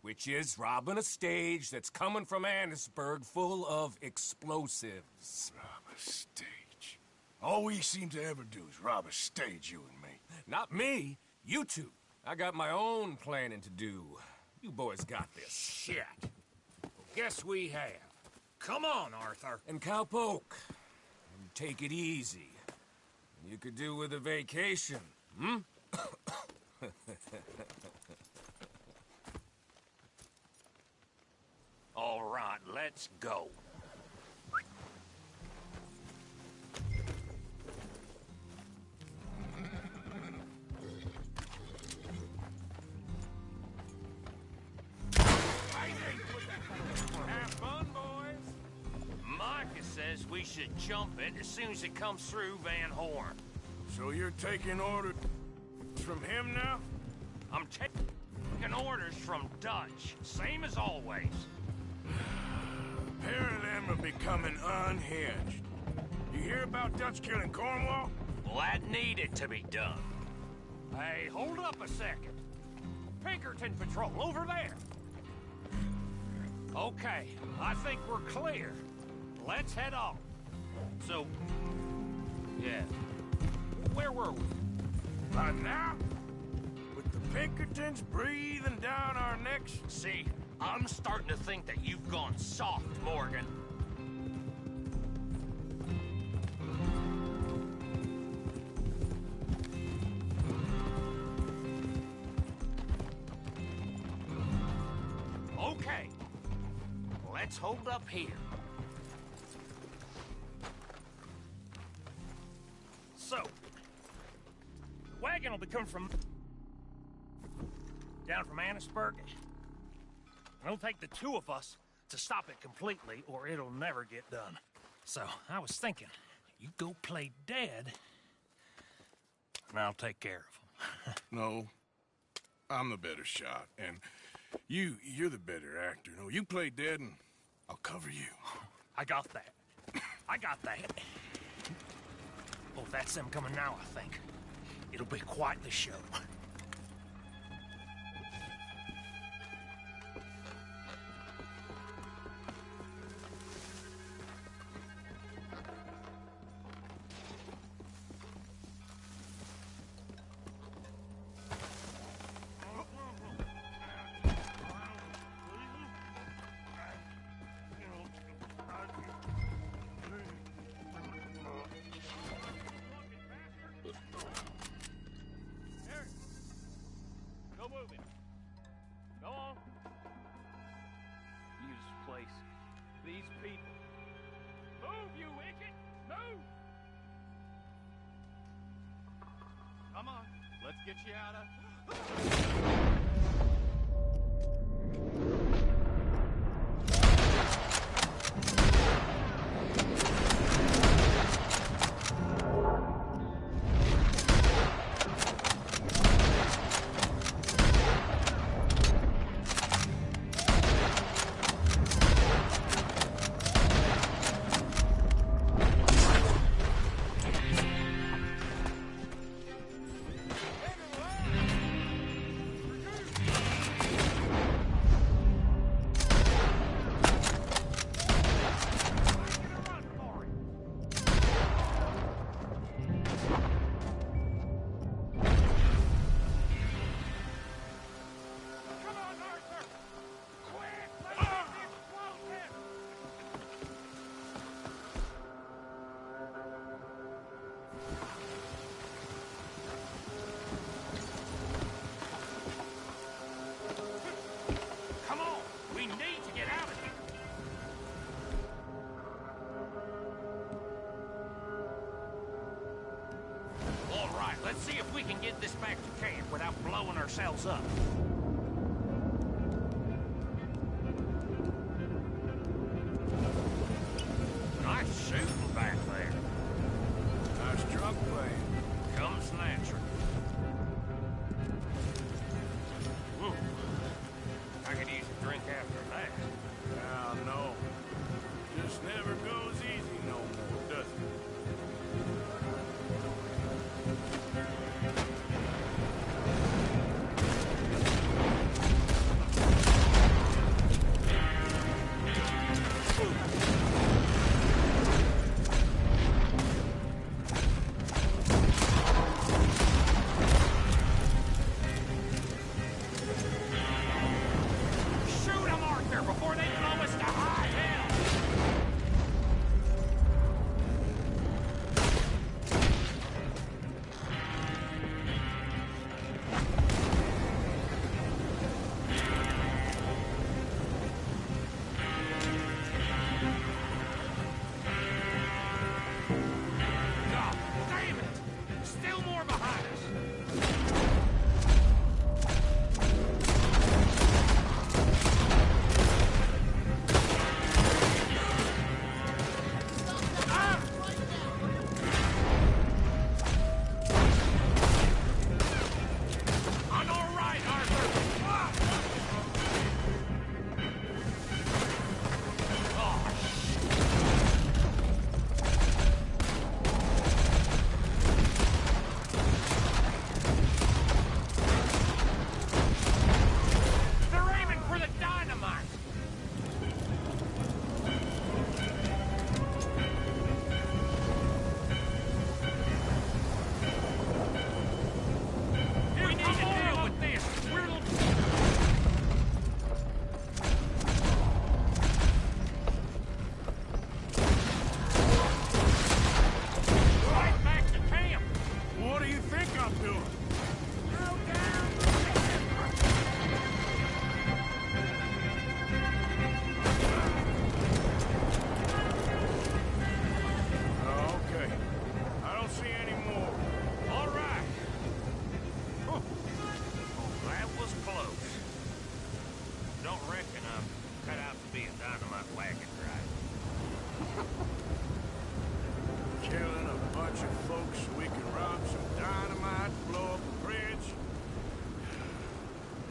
[SPEAKER 17] which is robbing a stage that's coming from Annisburg full of explosives.
[SPEAKER 2] Rob a stage. All we seem to ever do is rob a stage, you and me.
[SPEAKER 17] Not me, you two. I got my own planning to do. You boys got this.
[SPEAKER 2] Shit. Guess we have. Come on, Arthur.
[SPEAKER 17] And Cowpoke, take it easy. You could do with a vacation, hmm?
[SPEAKER 18] All right, let
[SPEAKER 17] Let's go.
[SPEAKER 18] Have fun, boys. Micah says we should jump it as soon as it comes through Van Horn.
[SPEAKER 2] So you're taking orders from him now?
[SPEAKER 18] I'm taking orders from Dutch, same as always.
[SPEAKER 2] A pair of them are becoming unhinged. You hear about Dutch killing Cornwall?
[SPEAKER 18] Well, that needed to be done. Hey, hold up a second. Pinkerton Patrol, over there. Okay, I think we're clear. Let's head off. So, yeah. Where were we?
[SPEAKER 2] Right now? With the Pinkertons breathing down our necks?
[SPEAKER 18] See, I'm starting to think that you've gone soft, Morgan. Okay. Let's hold up here. So, the wagon will be coming from down from Annisburg. It'll take the two of us to stop it completely, or it'll never get done. So, I was thinking, you go play dead, and I'll take care of him.
[SPEAKER 2] No, I'm the better shot, and you're the better actor. No, you play dead, and I'll cover you.
[SPEAKER 18] I got that. I got that. Oh, that's them coming now, I think. It'll be quite the show.
[SPEAKER 19] Go moving. Go on. Use this place. These people. Move, you idiot! Move! Come on. Let's get you out of... Let's see if we can get this back to camp without blowing ourselves up. Nice shooting back there.
[SPEAKER 2] Nice drunk playing.
[SPEAKER 18] Comes natural. I could use a drink after that.
[SPEAKER 2] Now, no. Just never goes easy no more, does it?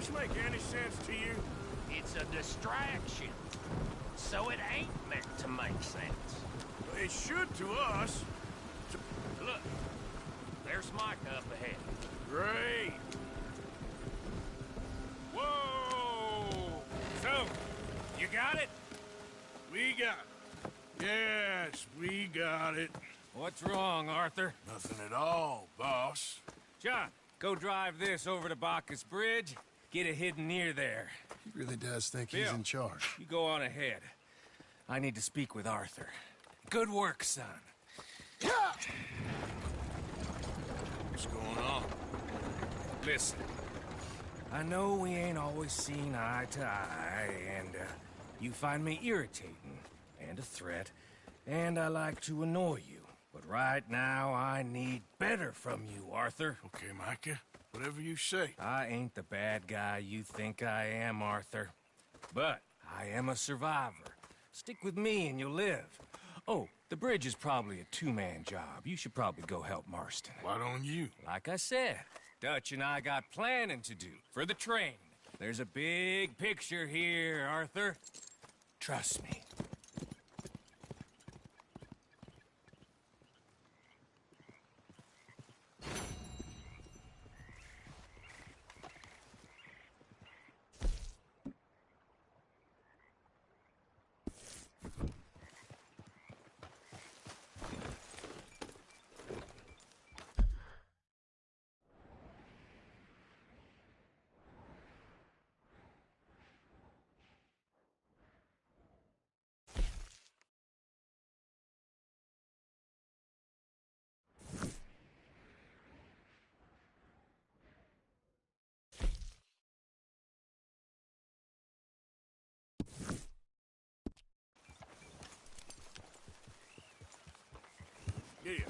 [SPEAKER 2] this make any sense to you?
[SPEAKER 19] It's a distraction. So it ain't meant to make sense.
[SPEAKER 2] It should to us.
[SPEAKER 19] Look, there's Micah up ahead.
[SPEAKER 2] Great.
[SPEAKER 17] Whoa! So, you got it?
[SPEAKER 2] We got it. Yes, we got it.
[SPEAKER 17] What's wrong, Arthur?
[SPEAKER 2] Nothing at all, boss.
[SPEAKER 17] John, go drive this over to Bacchus Bridge. Get it hidden near there.
[SPEAKER 8] He really does think he's
[SPEAKER 17] Bill,
[SPEAKER 8] in charge.
[SPEAKER 17] You go on ahead. I need to speak with Arthur. Good work, son.
[SPEAKER 2] What's going on?
[SPEAKER 17] Listen, I know we ain't always seen eye to eye, and you find me irritating and a threat, and I like to annoy you. But right now, I need better from you, Arthur.
[SPEAKER 2] Okay, Micah. Whatever you say.
[SPEAKER 17] I ain't the bad guy you think I am, Arthur. But I am a survivor. Stick with me and you'll live. Oh, the bridge is probably a two-man job. You should probably go help Marston.
[SPEAKER 2] Why don't you?
[SPEAKER 17] Like I said, Dutch and I got planning to do for the train. There's a big picture here, Arthur. Trust me.
[SPEAKER 2] Yeah.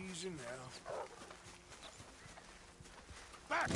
[SPEAKER 2] Easy now. Back!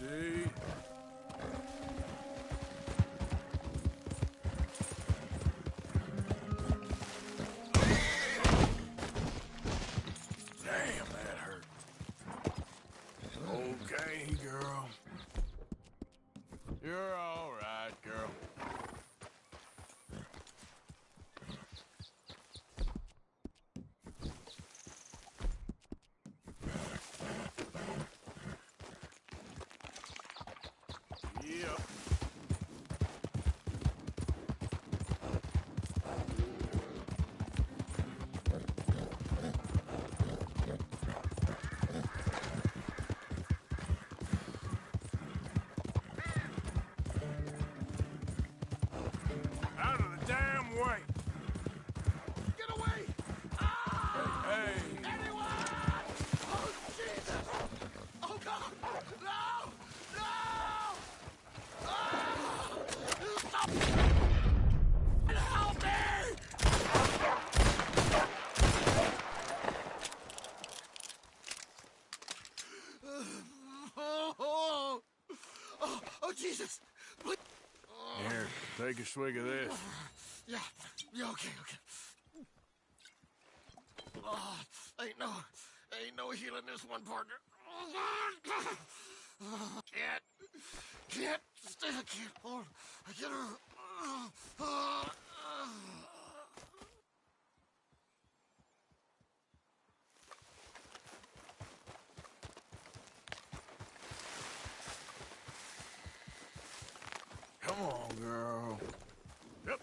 [SPEAKER 2] Easy. Damn, that hurt. Okay, girl. You're all right, girl. Yep. Out of the damn way! Get away! Ah! Hey, hey!
[SPEAKER 8] Anyone! Oh, Jesus! Oh, God! No! No! Ah! Stop! Help me! Oh, Jesus! Please.
[SPEAKER 2] Here, take a swig of this.
[SPEAKER 8] Yeah, okay. Oh, ain't no healing this one, partner. Can't hold. I get her.
[SPEAKER 2] Come on, girl. Yep.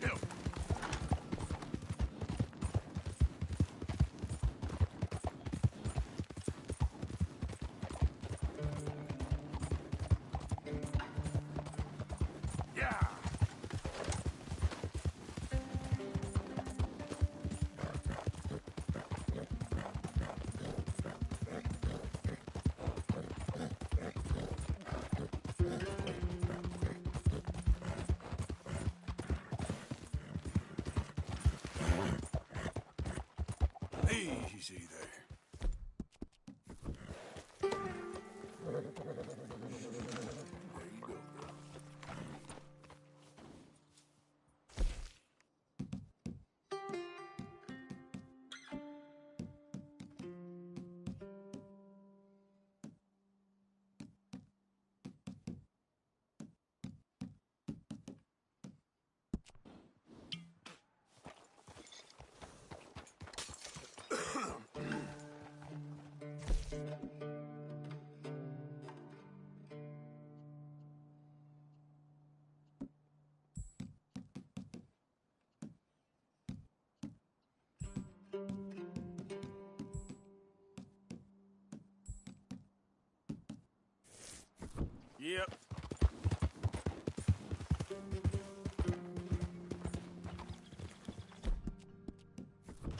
[SPEAKER 2] Yep. Yeah. Easy there. Yep.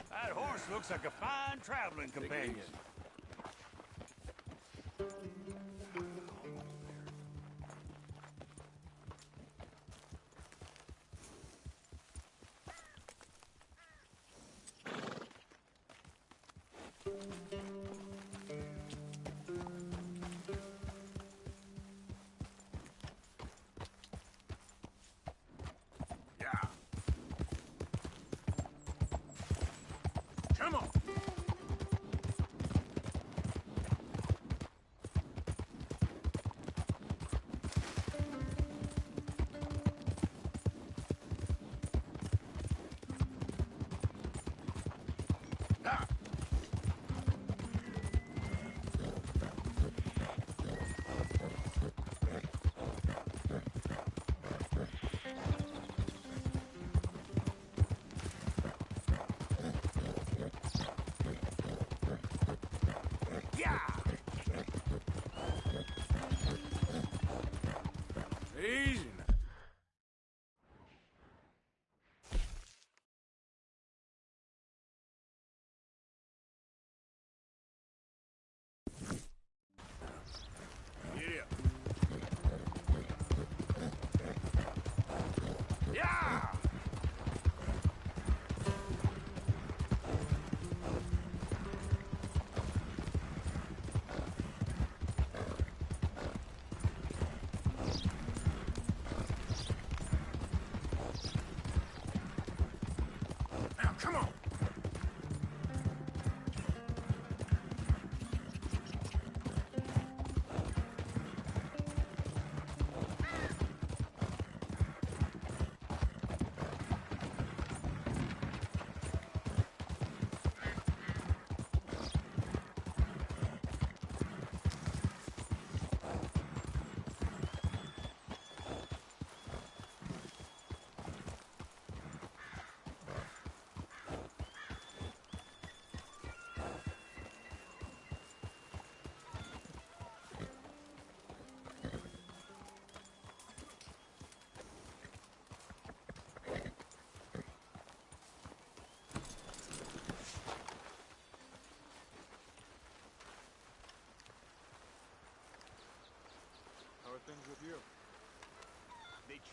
[SPEAKER 19] That horse looks like a fine traveling companion.
[SPEAKER 2] Yeah. Come on.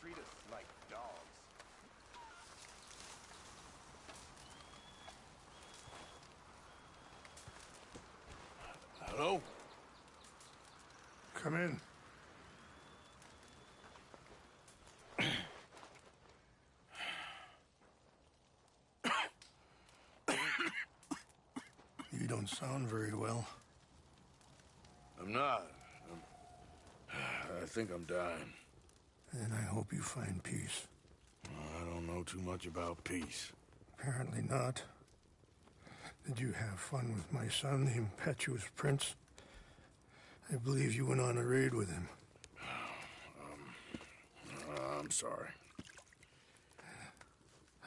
[SPEAKER 9] treat us like dogs.
[SPEAKER 2] Hello?
[SPEAKER 8] Come in. You don't sound very well.
[SPEAKER 2] I'm not. I think I'm dying.
[SPEAKER 8] And I hope you find peace.
[SPEAKER 2] I don't know too much about peace.
[SPEAKER 8] Apparently not. Did you have fun with my son, the impetuous prince? I believe you went on a raid with him.
[SPEAKER 2] I'm sorry.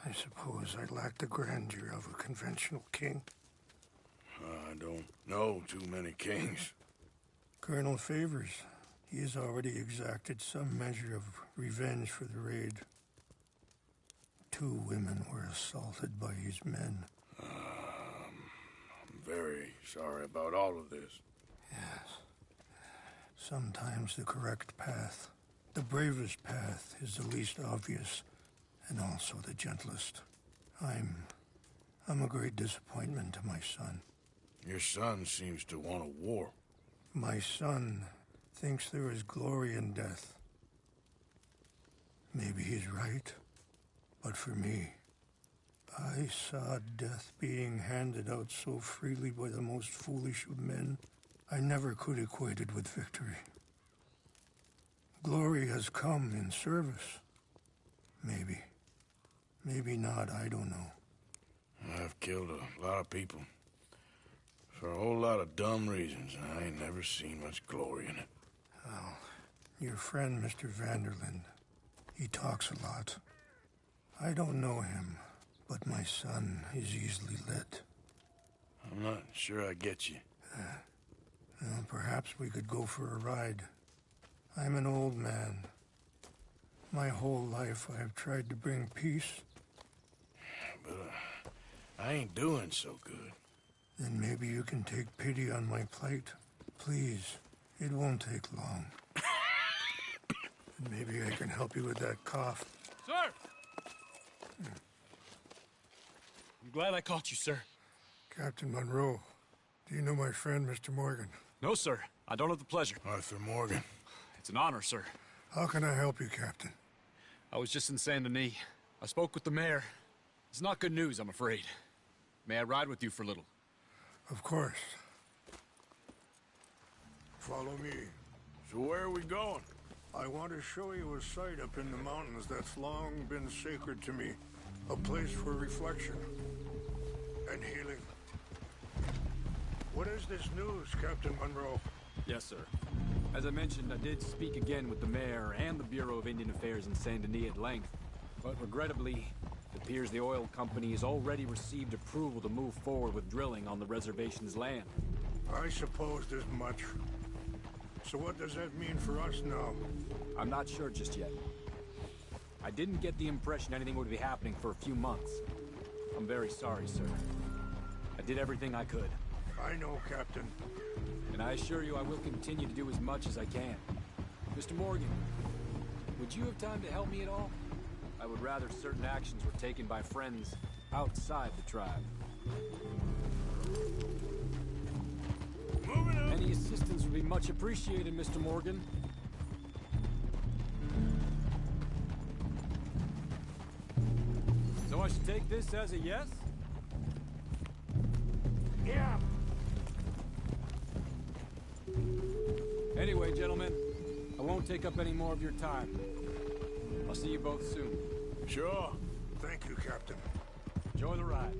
[SPEAKER 8] I suppose I lack the grandeur of a conventional king.
[SPEAKER 2] I don't know too many kings.
[SPEAKER 8] Colonel Favors, he has already exacted some measure of revenge for the raid. 2 women were assaulted by his men.
[SPEAKER 2] I'm very sorry about all of this.
[SPEAKER 8] Yes. Sometimes the correct path, the bravest path, is the least obvious, and also the gentlest. I'm a great disappointment to my son.
[SPEAKER 2] Your son seems to want a war.
[SPEAKER 8] My son thinks there is glory in death. Maybe he's right, but for me, I saw death being handed out so freely by the most foolish of men, I never could equate it with victory. Glory has come in service. Maybe. Maybe not, I don't know.
[SPEAKER 2] I've killed a lot of people. For a whole lot of dumb reasons, and I ain't never seen much glory in it.
[SPEAKER 8] Well, your friend, Mr. Vanderlyn, he talks a lot. I don't know him, but my son is easily led.
[SPEAKER 2] I'm not sure I get you.
[SPEAKER 8] Well, perhaps we could go for a ride. I'm an old man. My whole life I have tried to bring peace.
[SPEAKER 2] But I ain't doing so good.
[SPEAKER 8] Then maybe you can take pity on my plight. Please, it won't take long. And maybe I can help you with that cough.
[SPEAKER 7] Sir! I'm glad I caught you, sir.
[SPEAKER 8] Captain Monroe, do you know my friend, Mr. Morgan?
[SPEAKER 7] No, sir. I don't have the pleasure.
[SPEAKER 2] Arthur Morgan.
[SPEAKER 7] It's an honor, sir.
[SPEAKER 8] How can I help you, Captain?
[SPEAKER 7] I was just in Saint Denis. I spoke with the mayor. It's not good news, I'm afraid. May I ride with you for a little?
[SPEAKER 8] Of course. Follow me.
[SPEAKER 2] So where are we going?
[SPEAKER 8] I want to show you a site up in the mountains that's long been sacred to me. A place for reflection and healing. What is this news, Captain Monroe?
[SPEAKER 15] Yes, sir. As I mentioned, I did speak again with the mayor and the Bureau of Indian Affairs in Saint Denis at length. But regrettably, it appears the oil company has already received approval to move forward with drilling on the reservation's land.
[SPEAKER 8] I supposed as much. So what does that mean for us now?
[SPEAKER 15] I'm not sure just yet. I didn't get the impression anything would be happening for a few months. I'm very sorry, sir. I did everything I could.
[SPEAKER 8] I know, Captain.
[SPEAKER 15] And I assure you I will continue to do as much as I can. Mr. Morgan, would you have time to help me at all? I would rather certain actions were taken by friends outside the tribe. Any assistance would be much appreciated, Mr. Morgan. So I should take this as a yes?
[SPEAKER 8] Yeah.
[SPEAKER 15] Anyway, gentlemen, I won't take up any more of your time. I'll see you both soon.
[SPEAKER 2] Sure.
[SPEAKER 8] Thank you, Captain.
[SPEAKER 15] Enjoy the ride.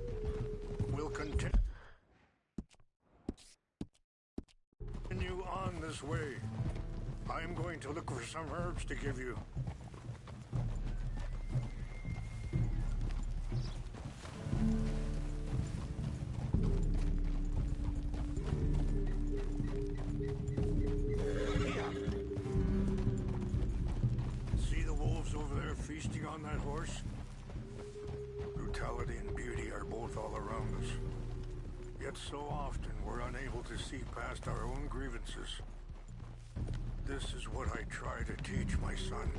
[SPEAKER 8] We'll continue on this way. I'm going to look for some herbs to give you. See the wolves over there feasting on that horse? Brutality and beauty are both all around us. Yet so often we're unable to see past our own grievances. This is what I try to teach my son.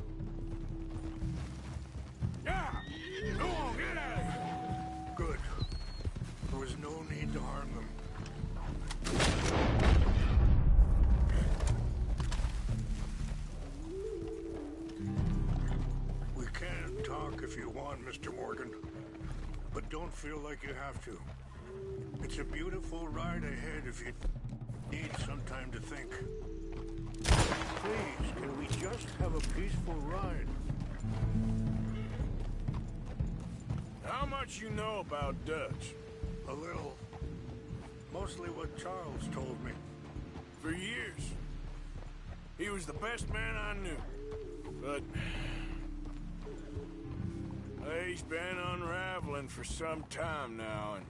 [SPEAKER 9] talk if you want, Mr. Morgan. But don't feel like you have to. It's a beautiful ride ahead if you need some time to think. Please, can we just have a peaceful ride?
[SPEAKER 2] How much you know about Dutch?
[SPEAKER 9] A little. Mostly what Charles told me.
[SPEAKER 2] For years. He was the best man I knew. But he's been unraveling for some time now, and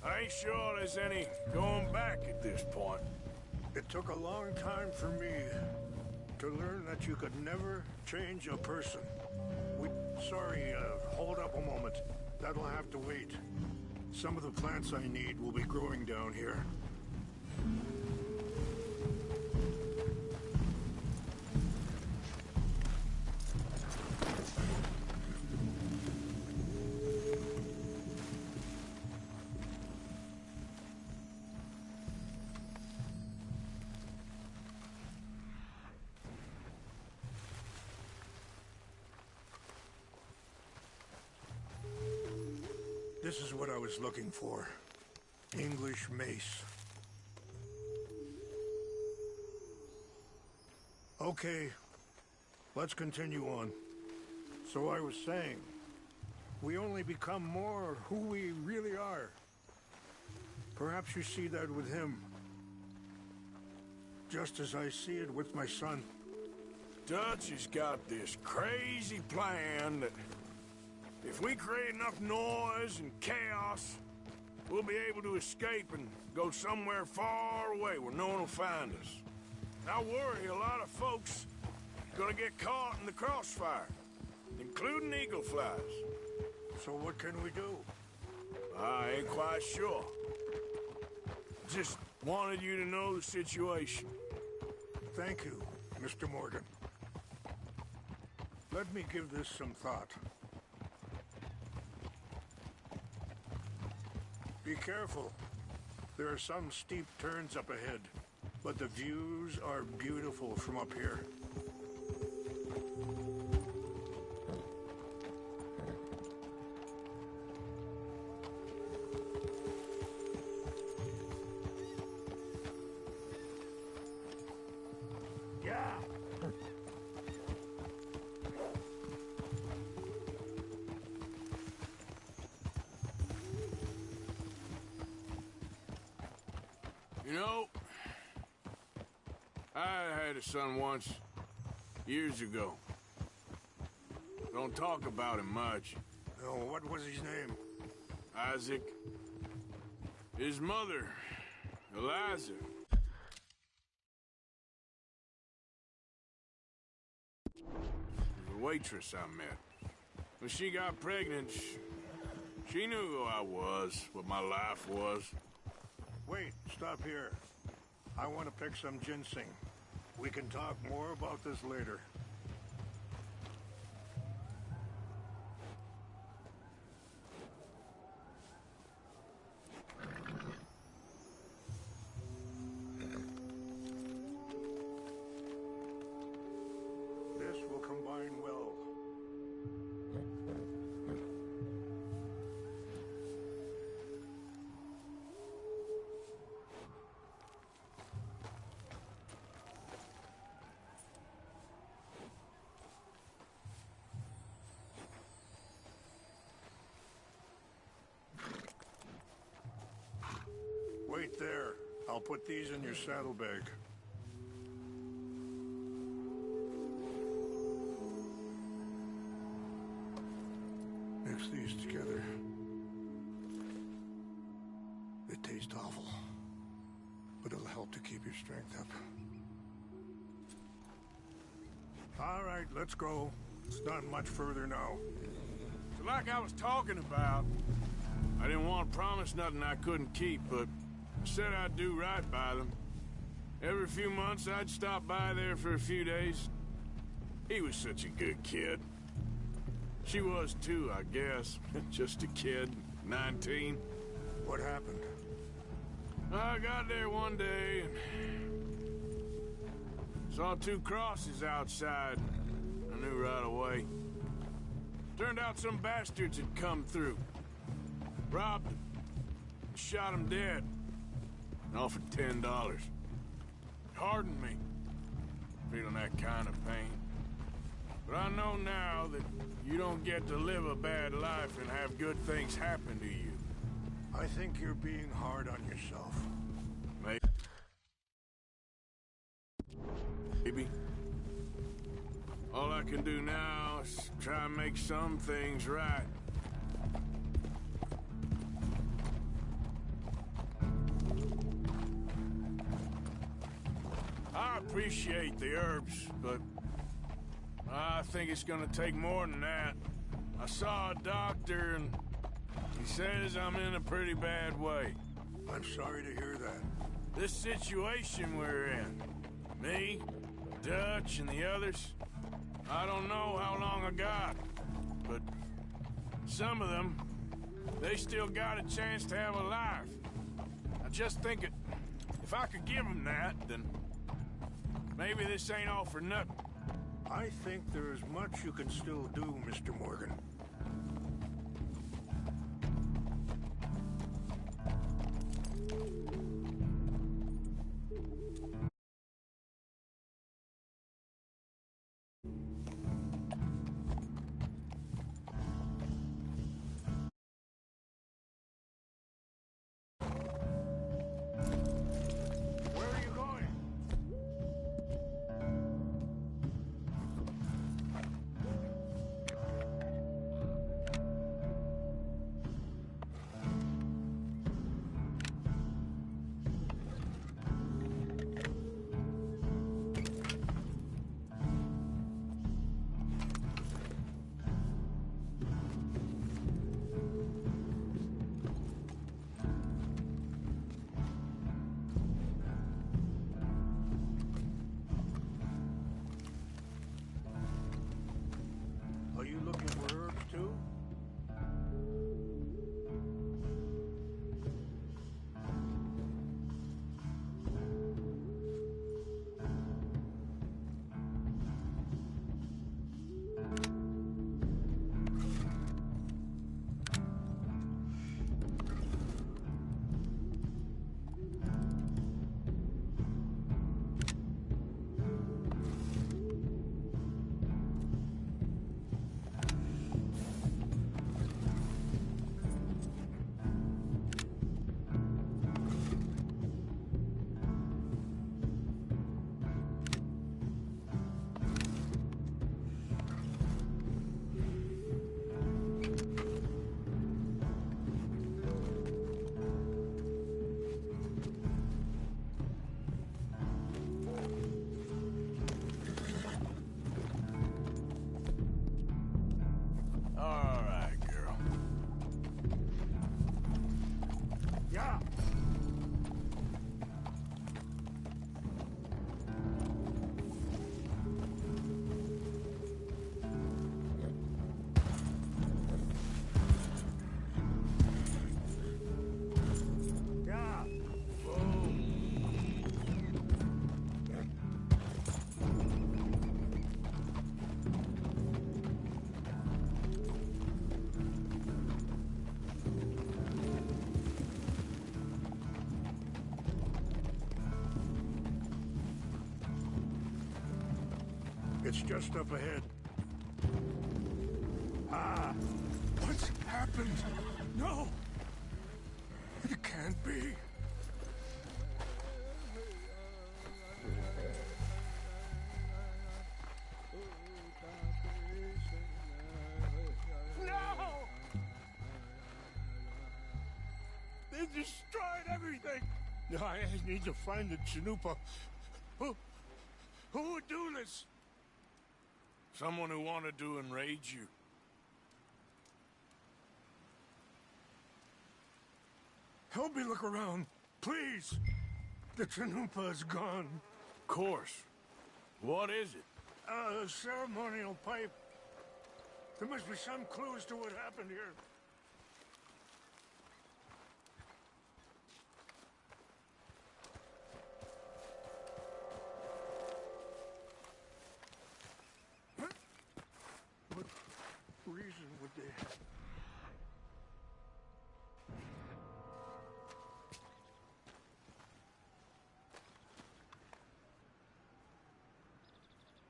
[SPEAKER 2] I ain't sure there's any going back at this point.
[SPEAKER 9] It took a long time for me to learn that you could never change a person. Sorry, hold up a moment. That'll have to wait. Some of the plants I need will be growing down here. This is what I was looking for. English mace. Okay, let's continue on. So I was saying, we only become more who we really are. Perhaps you see that with him. Just as I see it with my son.
[SPEAKER 2] Dutch has got this crazy plan that if we create enough noise and chaos, we'll be able to escape and go somewhere far away where no one will find us. I worry a lot of folks are gonna get caught in the crossfire, including eagle flies.
[SPEAKER 9] So what can we do?
[SPEAKER 2] I ain't quite sure. Just wanted you to know the situation.
[SPEAKER 9] Thank you, Mr. Morgan. Let me give this some thought. Be careful. There are some steep turns up ahead, but the views are beautiful from up here. Yeah.
[SPEAKER 2] You know, I had a son once, years ago. Don't talk about him much.
[SPEAKER 9] Oh, what was his name?
[SPEAKER 2] Isaac. His mother, Eliza. The waitress I met. When she got pregnant, she knew who I was, what my life was.
[SPEAKER 9] Wait, stop here. I want to pick some ginseng. We can talk more about this later. This will combine well. Wait there. I'll put these in your saddlebag. Mix these together. They taste awful, but it'll help to keep your strength up. All right, let's go. It's not much further now.
[SPEAKER 2] So like I was talking about, I didn't want to promise nothing I couldn't keep, but I said I'd do right by them. Every few months, I'd stop by there for a few days. He was such a good kid. She was too, I guess. Just a kid, 19.
[SPEAKER 9] What happened?
[SPEAKER 2] I got there one day and saw two crosses outside. And knew right away. Turned out some bastards had come through. Robbed him. Shot him dead. And offered $10. Hardened me. Feeling that kind of pain. But I know now that you don't get to live a bad life and have good things happen to you.
[SPEAKER 9] I think you're being hard on yourself.
[SPEAKER 2] Maybe. All I can do now is try and make some things right. I appreciate the herbs, but I think it's gonna take more than that. I saw a doctor and he says I'm in a pretty bad way.
[SPEAKER 9] I'm sorry to hear that.
[SPEAKER 2] This situation we're in, me, Dutch, and the others, I don't know how long I got, but some of them, they still got a chance to have a life. I just think if I could give them that, then maybe this ain't all for nothing.
[SPEAKER 9] I think there is much you can still do, Mr. Morgan. Are you looking for herbs too? It's just up ahead. Ah! What's happened? No! It can't be. No! They destroyed everything! I need to find the Chanupa. Who would do this?
[SPEAKER 2] Someone who wanted to enrage you.
[SPEAKER 9] Help me look around, please. The Chanupa is gone.
[SPEAKER 2] Of course. What is it?
[SPEAKER 9] A ceremonial pipe. There must be some clues to what happened here.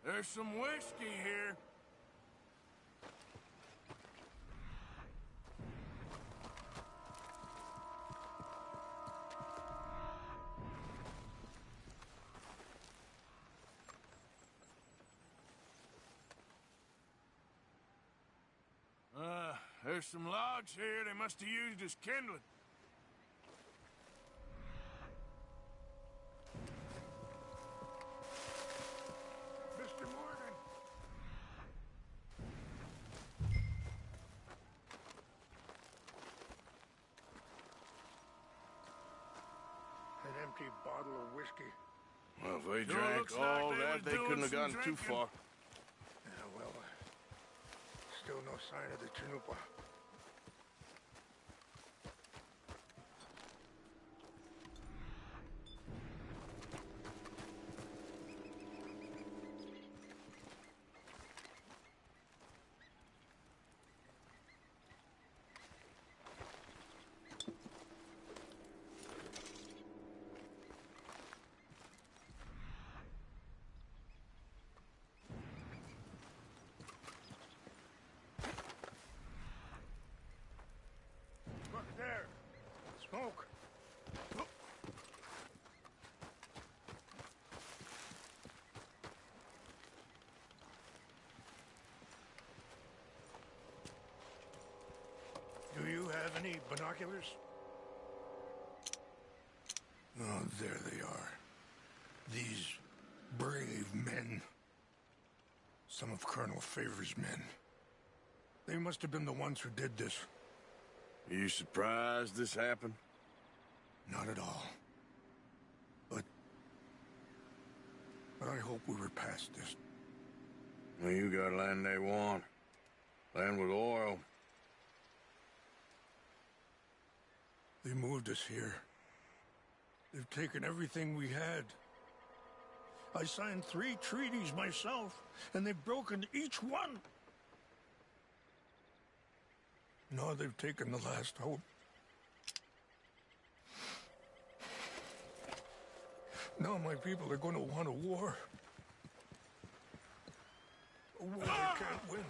[SPEAKER 2] There's some whiskey here. There's some logs here they must have used as kindling. Mr. Morgan!
[SPEAKER 9] An empty bottle of whiskey.
[SPEAKER 2] Well, if they drank all that, they couldn't have gotten too far.
[SPEAKER 9] Yeah, well, still no sign of the Chanupa. Look there! Smoke! Do you have any binoculars? Oh, there they are. These brave men. Some of Colonel Favor's men. They must have been the ones who did this.
[SPEAKER 2] Are you surprised this happened?
[SPEAKER 9] Not at all. But I hope we were past this.
[SPEAKER 2] Well, you got land they want. Land with oil.
[SPEAKER 9] They moved us here. They've taken everything we had. I signed 3 treaties myself, and they've broken each one. Now they've taken the last hope. Now my people are going to want a war. A war they can't win.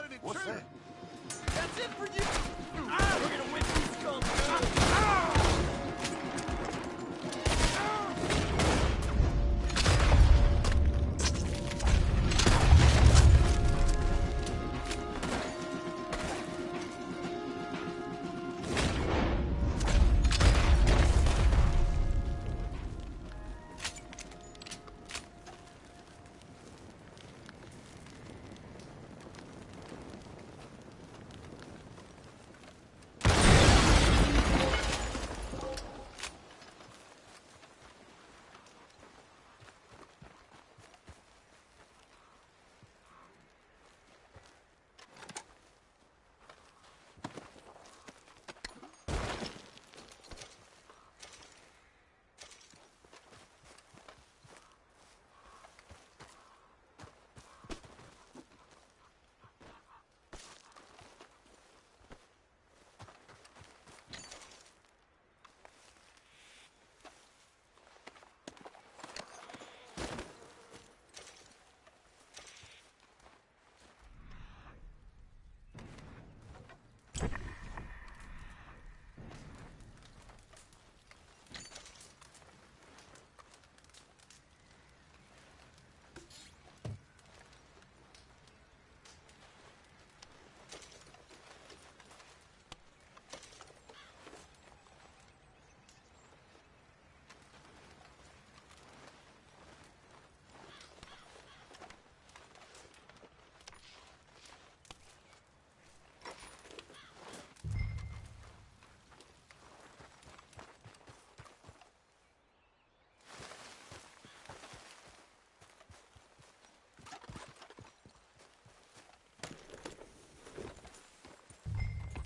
[SPEAKER 8] spotted it
[SPEAKER 14] What's
[SPEAKER 8] too.
[SPEAKER 14] that?
[SPEAKER 3] That's it for you! We're gonna win these scum!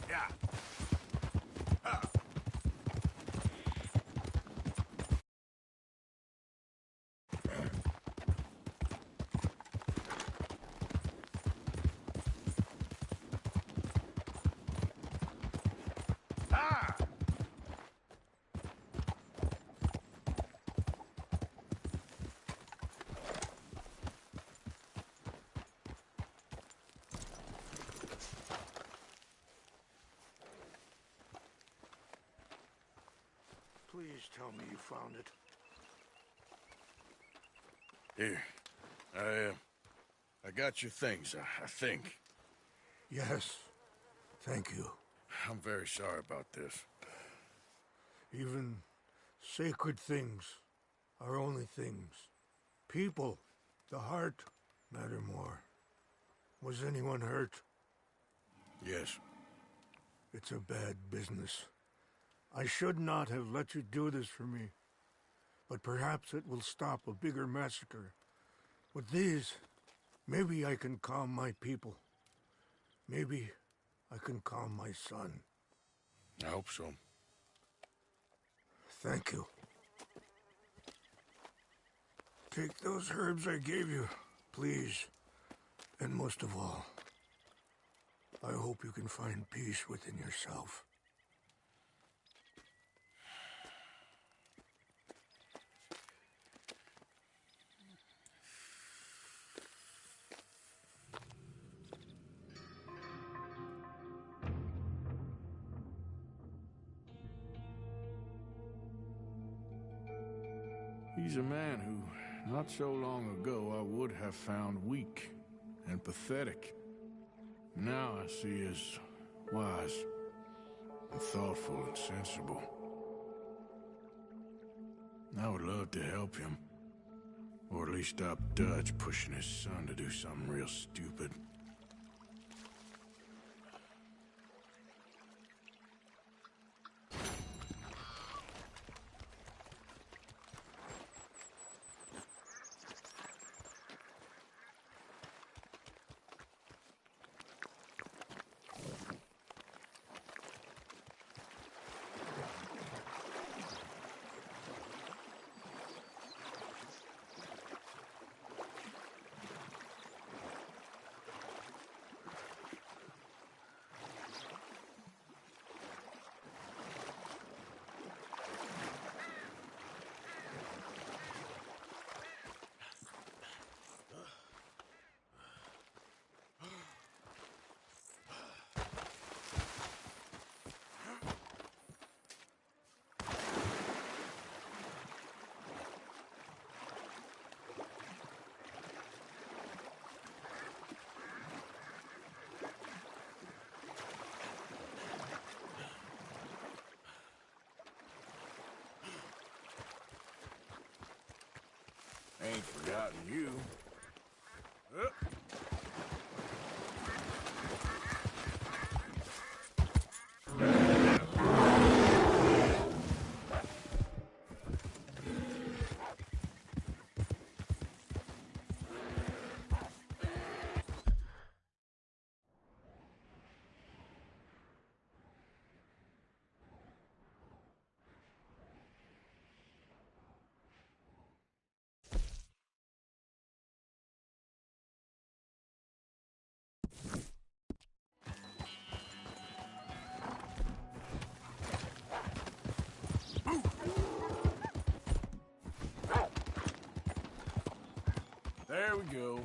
[SPEAKER 2] Yeah. Ah. Ah.
[SPEAKER 8] Please tell me you found it.
[SPEAKER 2] Here. I got your things, I think.
[SPEAKER 8] Yes. Thank you.
[SPEAKER 2] I'm very sorry about this.
[SPEAKER 8] Even sacred things are only things. People, the heart, matter more. Was anyone hurt?
[SPEAKER 2] Yes.
[SPEAKER 8] It's a bad business. I should not have let you do this for me. But perhaps it will stop a bigger massacre. With these, maybe I can calm my people. Maybe I can calm my son.
[SPEAKER 2] I hope so.
[SPEAKER 8] Thank you. Take those herbs I gave you, please. And most of all, I hope you can find peace within yourself.
[SPEAKER 2] He's a man who, not so long ago, I would have found weak and pathetic. Now I see as wise and thoughtful and sensible. I would love to help him. Or at least stop Dutch pushing his son to do something real stupid. Ain't forgotten you. There we go.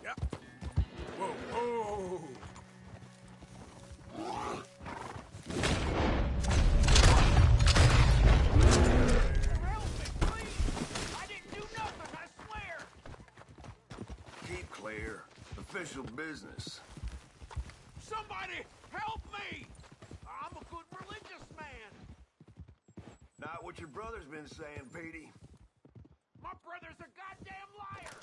[SPEAKER 2] Yeah. Whoa, whoa.
[SPEAKER 8] Keep clear. Official business.
[SPEAKER 19] Somebody help me! I'm a good religious man.
[SPEAKER 8] Not what your brother's been saying, Petey.
[SPEAKER 19] My brother's a goddamn liar.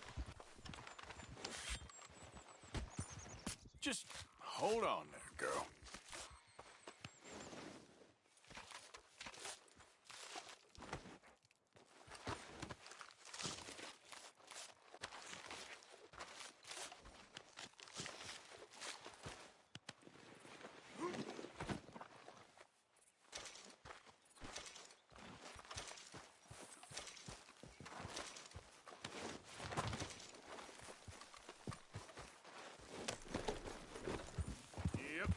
[SPEAKER 2] Just hold on there, girl. Yep.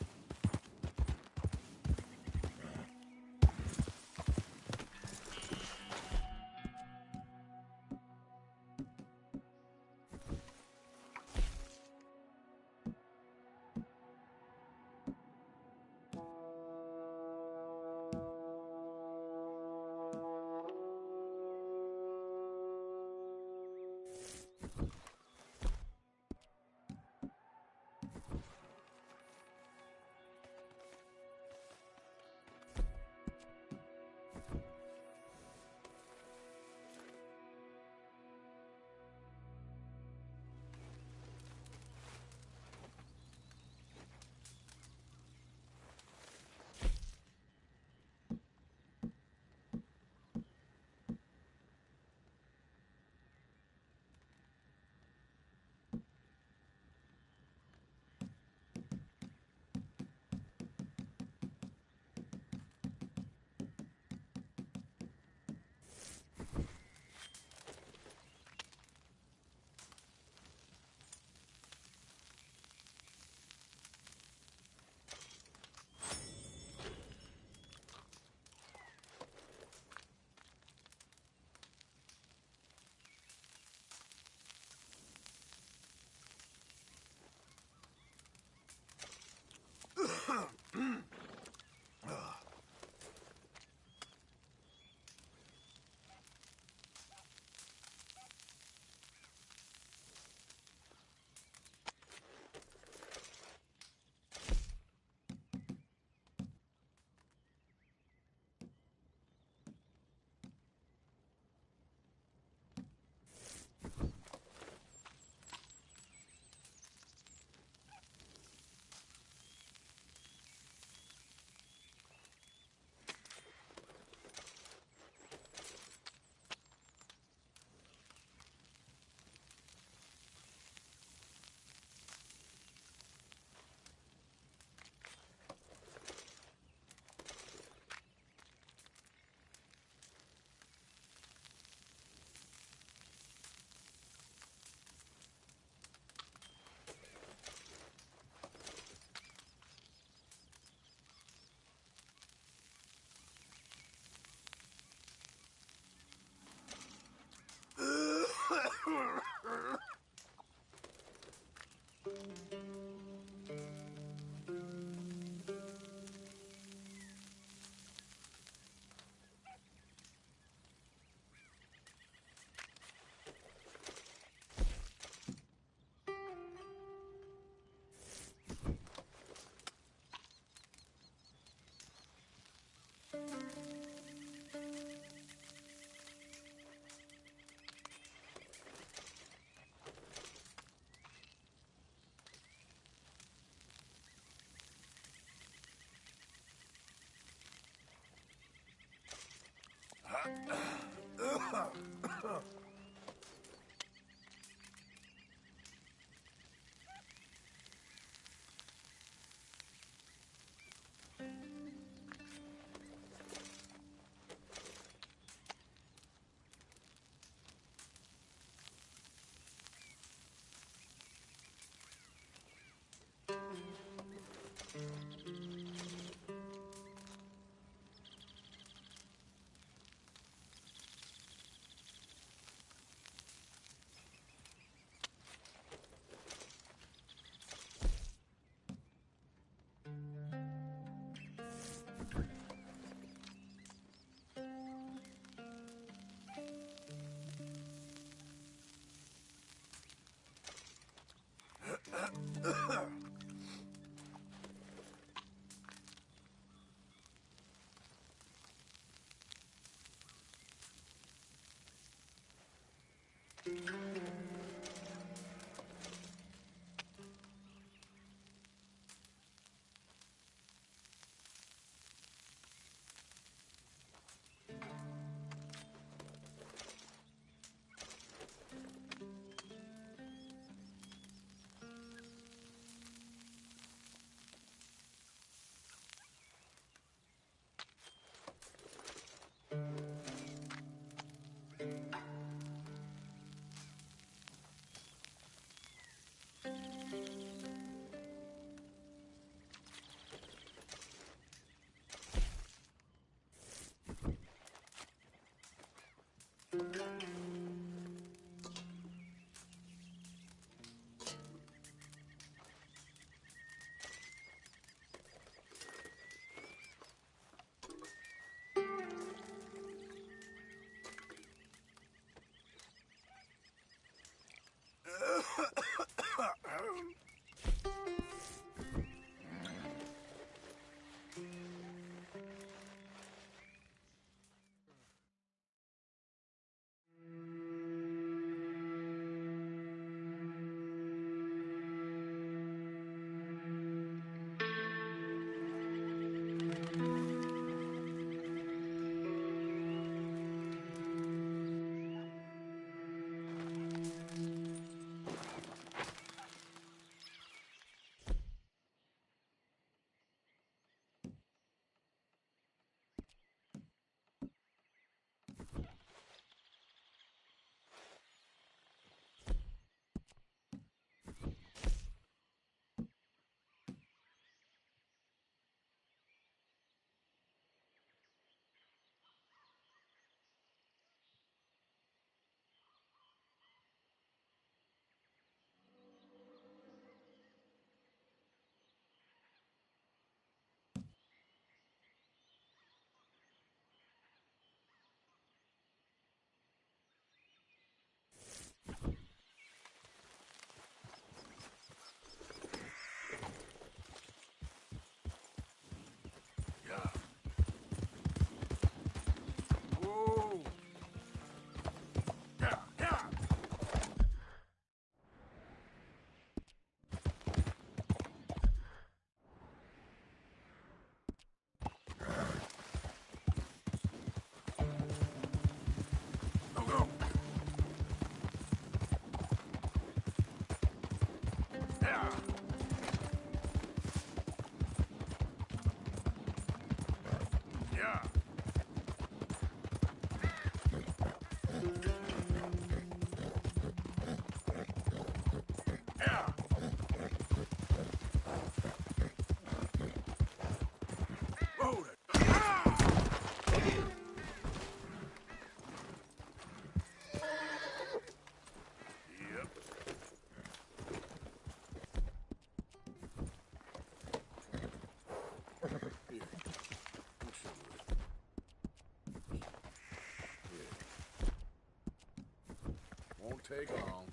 [SPEAKER 2] Won't take long.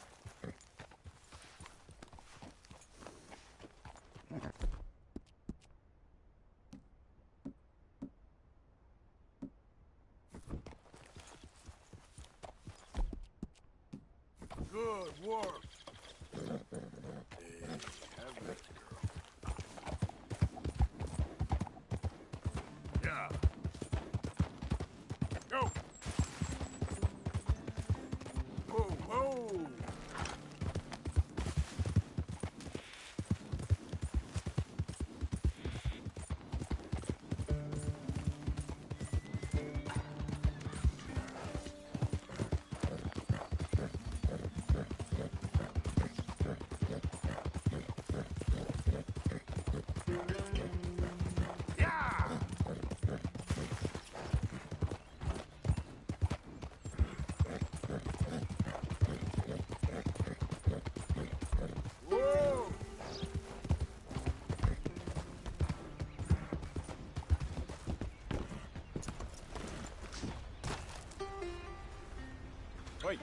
[SPEAKER 2] Good work. Hey, have that girl. Yeah. Go. Wait.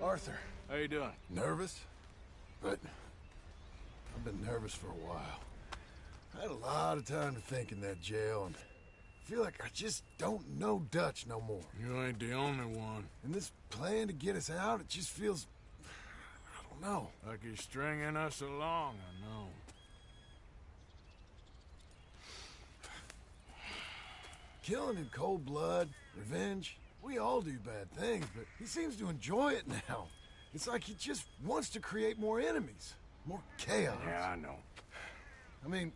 [SPEAKER 8] Arthur.
[SPEAKER 2] How you doing?
[SPEAKER 8] Nervous? But I've been nervous for a while. I had a lot of time to think in that jail, and I feel like I just don't know Dutch no more.
[SPEAKER 2] You ain't the only one.
[SPEAKER 8] And this plan to get us out, it just feels... I don't know.
[SPEAKER 2] Like he's stringing us along, I know.
[SPEAKER 8] Killing in cold blood, revenge, we all do bad things, but he seems to enjoy it now. It's like he just wants to create more enemies, more chaos.
[SPEAKER 2] Yeah, I know.
[SPEAKER 8] I mean,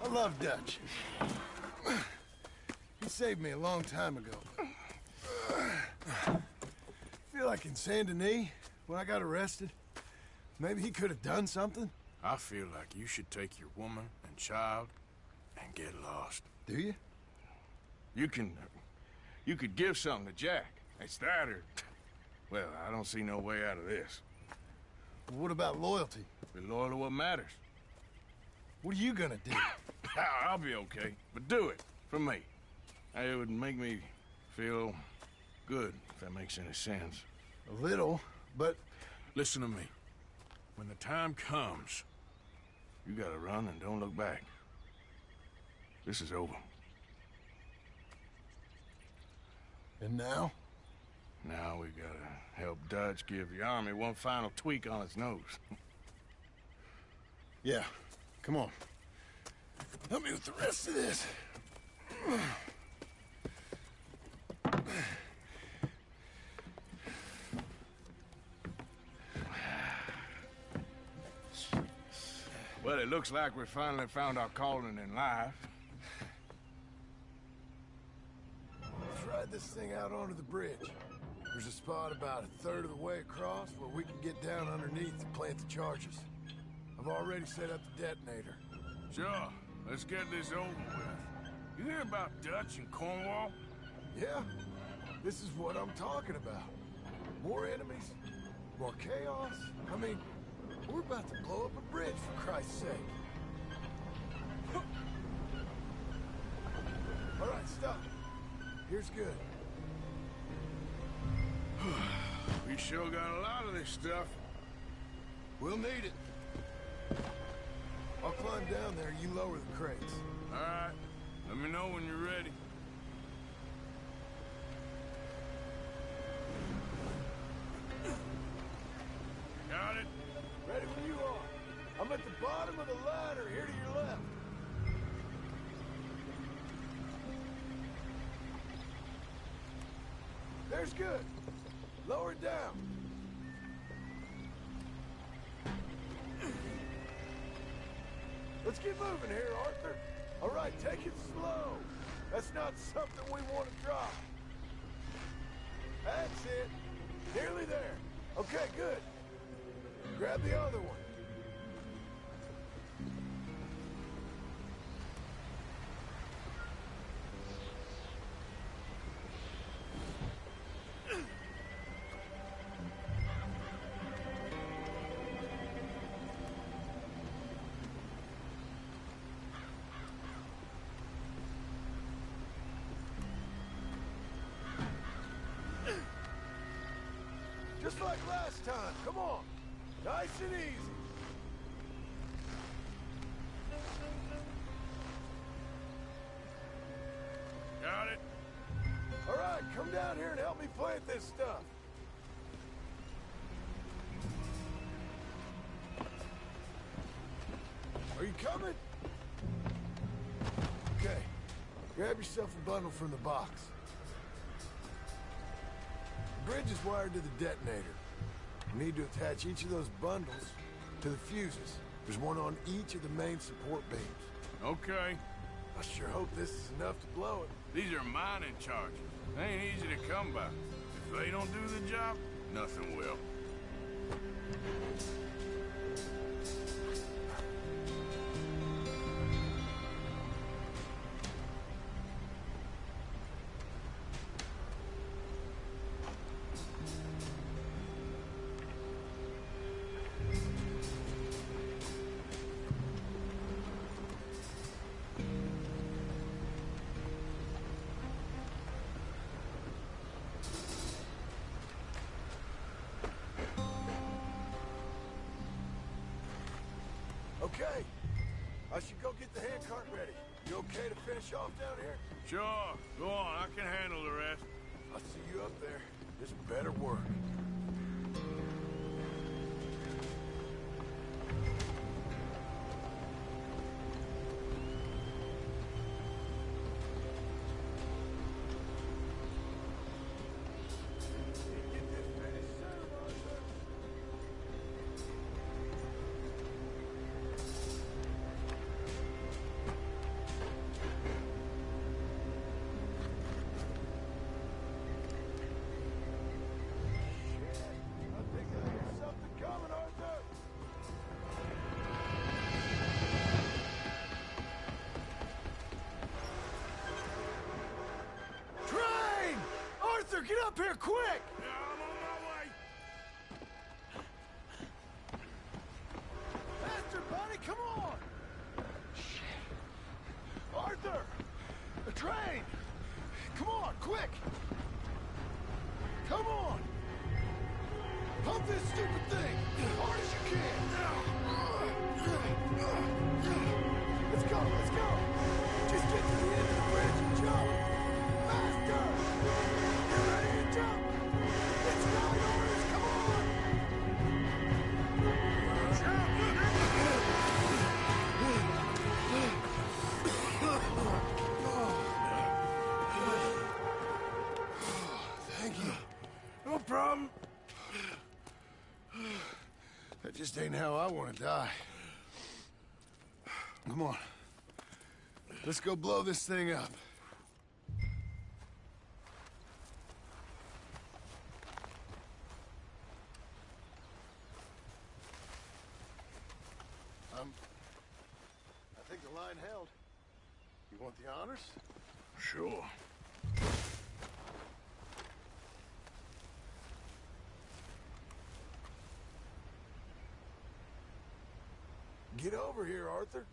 [SPEAKER 8] I love Dutch. He saved me a long time ago. I feel like in Saint Denis, when I got arrested, maybe he could have done something.
[SPEAKER 2] I feel like you should take your woman and child and get lost.
[SPEAKER 8] Do you?
[SPEAKER 2] You could give something to Jack. It's that or... Well, I don't see no way out of this.
[SPEAKER 8] What about loyalty?
[SPEAKER 2] Be loyal to what matters.
[SPEAKER 8] What are you gonna do?
[SPEAKER 2] I'll be okay, but do it for me. It would make me feel good, if that makes any sense.
[SPEAKER 8] A little, but...
[SPEAKER 2] Listen to me. When the time comes, you gotta run and don't look back. This is over.
[SPEAKER 8] And now?
[SPEAKER 2] Now we gotta help Dutch give the army one final tweak on its nose.
[SPEAKER 8] Yeah, come on. Help me with the rest of this.
[SPEAKER 2] Well, it looks like we finally found our calling in life.
[SPEAKER 8] Let's ride this thing out onto the bridge. There's a spot about a third of the way across where we can get down underneath to plant the charges. I've already set up the detonator.
[SPEAKER 2] Sure. Let's get this over with. You hear about Dutch and Cornwall?
[SPEAKER 8] Yeah. This is what I'm talking about. More enemies, more chaos. I mean, we're about to blow up a bridge, for Christ's sake. All right, stop. Here's good.
[SPEAKER 2] We sure got a lot of this stuff.
[SPEAKER 8] We'll need it. I'll climb down there, you lower the crates.
[SPEAKER 2] All right. Let me know when you're ready. Got it?
[SPEAKER 8] Ready when you are. I'm at the bottom of the ladder, here to your left. There's good. Lower it down. Let's get moving here, Arthur. All right, take it slow. That's not something we want to drop. That's it. Nearly there. Okay, good. Grab the other one. Just like last time. Come on. Nice and easy.
[SPEAKER 2] Got it?
[SPEAKER 8] All right, come down here and help me plant this stuff. Are you coming? Okay. Grab yourself a bundle from the box. The bridge is wired to the detonator. You need to attach each of those bundles to the fuses. There's one on each of the main support beams.
[SPEAKER 2] Okay.
[SPEAKER 8] I sure hope this is enough to blow it.
[SPEAKER 2] These are mining charges. They ain't easy to come by. If they don't do the job, nothing will.
[SPEAKER 8] Okay. I should go get the handcart ready. You okay to finish off down here?
[SPEAKER 2] Sure. Go on. I can handle the rest.
[SPEAKER 8] I'll see you up there. This better work. Get up here, quick!
[SPEAKER 2] Yeah, I'm on my way.
[SPEAKER 8] Faster, buddy, come on! Shit. Arthur! The train! Come on, quick! Come on! Pump this stupid thing as hard as you can! Let's go, let's go! Just get to the end of the bridge and jump! Faster! Get ready to jump! It's not yours, come on! Thank you.
[SPEAKER 2] No problem.
[SPEAKER 8] That just ain't how I want to die. Come on. Let's go blow this thing up. I think the line held. You want the honors?
[SPEAKER 2] Sure.
[SPEAKER 8] Get over here, Arthur.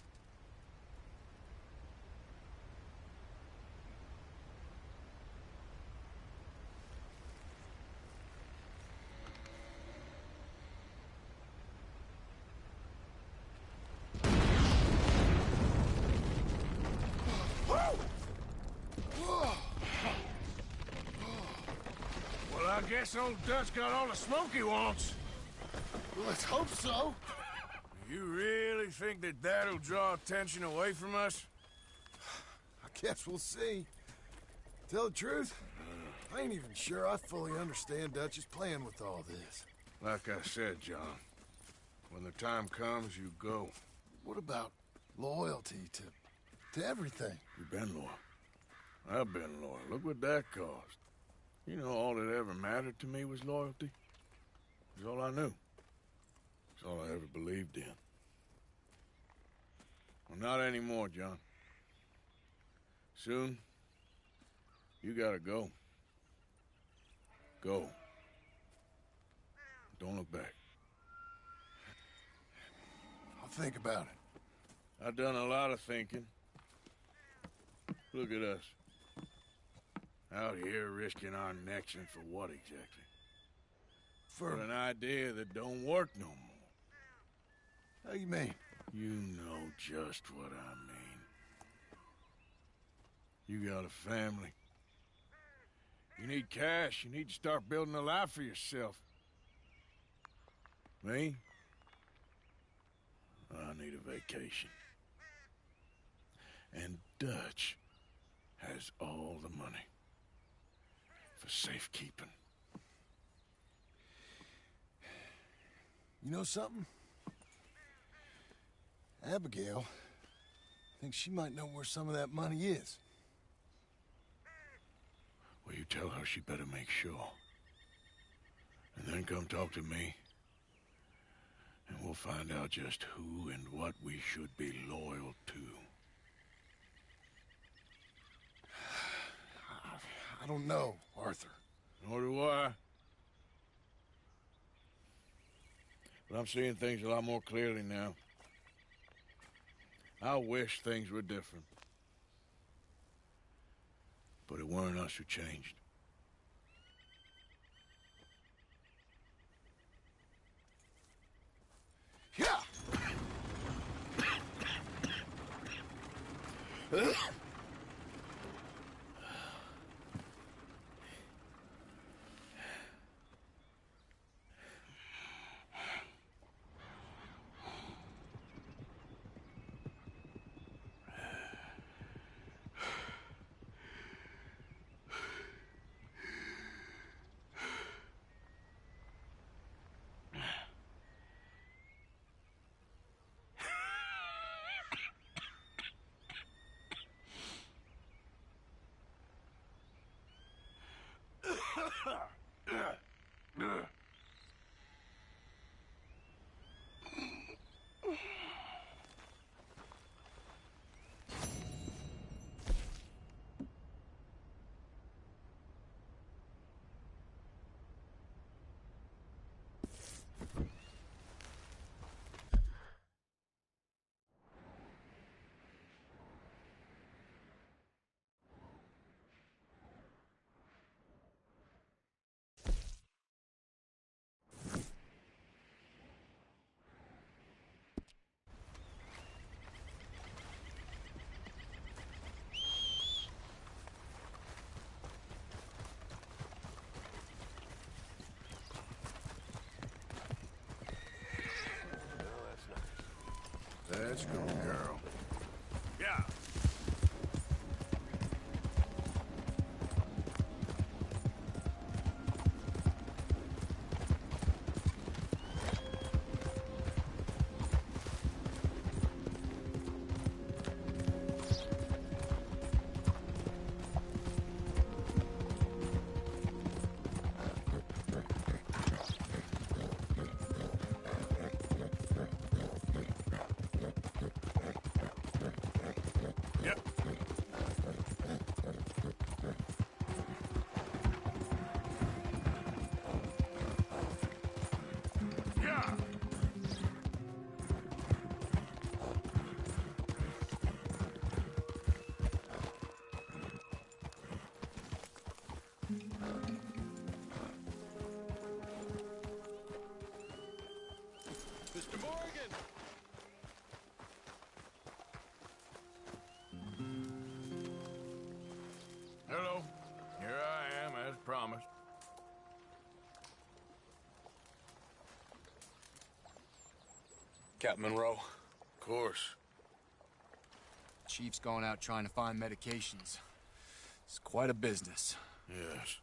[SPEAKER 2] Well, I guess old Dutch got all the smoke he wants.
[SPEAKER 8] Well, let's hope so.
[SPEAKER 2] You really think that that'll draw attention away from us?
[SPEAKER 8] I guess we'll see. Tell the truth, I ain't even sure I fully understand Dutch's plan with all this.
[SPEAKER 2] Like I said, John, when the time comes, you go.
[SPEAKER 8] What about loyalty to everything?
[SPEAKER 2] You've been loyal. I've been loyal. Look what that cost. You know, all that ever mattered to me was loyalty. It was all I knew. It's all I ever believed in. Well, not anymore, John. Soon, you gotta go. Go. Don't look back.
[SPEAKER 8] I'll think about it.
[SPEAKER 2] I've done a lot of thinking. Look at us. Out here risking our necks, and for what exactly? For an idea that don't work no more.
[SPEAKER 8] How you mean?
[SPEAKER 2] You know just what I mean. You got a family. You need cash. You need to start building a life for yourself. Me? I need a vacation. And Dutch has all the money for safekeeping.
[SPEAKER 8] You know something? Abigail thinks she might know where some of that money is.
[SPEAKER 2] Well, you tell her she better make sure. And then come talk to me. And we'll find out just who and what we should be loyal to.
[SPEAKER 8] I don't know, Arthur.
[SPEAKER 2] Nor do I. But I'm seeing things a lot more clearly now. I wish things were different. But it weren't us who changed.
[SPEAKER 8] Yeah!
[SPEAKER 2] Let's go, girl. Yeah.
[SPEAKER 8] Mr. Morgan!
[SPEAKER 2] Hello. Here I am, as promised.
[SPEAKER 7] Captain Monroe.
[SPEAKER 2] Of course.
[SPEAKER 7] Chief's gone out trying to find medications. It's quite a business.
[SPEAKER 2] Yes.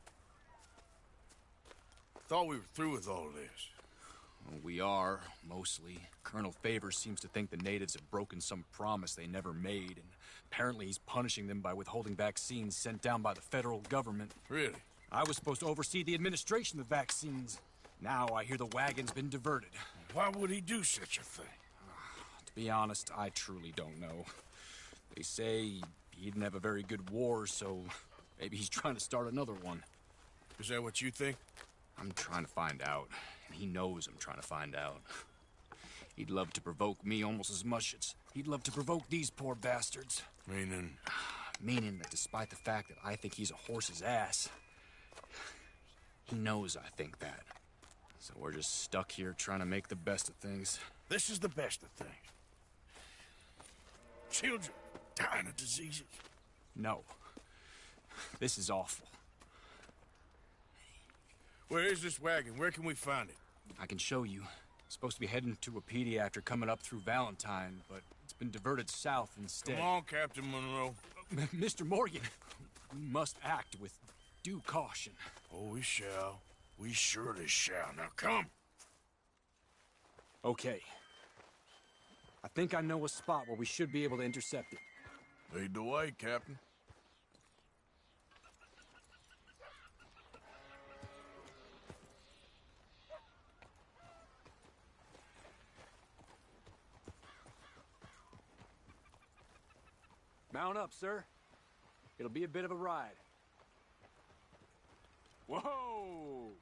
[SPEAKER 2] Thought we were through with all this.
[SPEAKER 7] Well, we are, mostly. Colonel Favors seems to think the natives have broken some promise they never made, and apparently he's punishing them by withholding vaccines sent down by the federal government.
[SPEAKER 2] Really?
[SPEAKER 7] I was supposed to oversee the administration of the vaccines. Now I hear the wagon's been diverted.
[SPEAKER 2] Why would he do such a thing?
[SPEAKER 7] To be honest, I truly don't know. They say he didn't have a very good war, so maybe he's trying to start another one.
[SPEAKER 2] Is that what you think?
[SPEAKER 7] I'm trying to find out, and he knows I'm trying to find out. He'd love to provoke me almost as much as he'd love to provoke these poor bastards.
[SPEAKER 2] Meaning?
[SPEAKER 7] Meaning that despite the fact that I think he's a horse's ass, he knows I think that. So we're just stuck here trying to make the best of things.
[SPEAKER 2] This is the best of things. Children dying of diseases.
[SPEAKER 7] No. This is awful.
[SPEAKER 2] Where is this wagon? Where can we find it?
[SPEAKER 7] I can show you. It's supposed to be heading to Wapiti after coming up through Valentine, but it's been diverted south instead.
[SPEAKER 2] Come on, Captain Monroe.
[SPEAKER 7] Mr. Morgan, we must act with due caution.
[SPEAKER 2] Oh, we shall. We surely shall. Now come.
[SPEAKER 7] Okay. I think I know a spot where we should be able to intercept it.
[SPEAKER 2] Lead the way, Captain.
[SPEAKER 15] Mount up, sir. It'll be a bit of a ride. Whoa!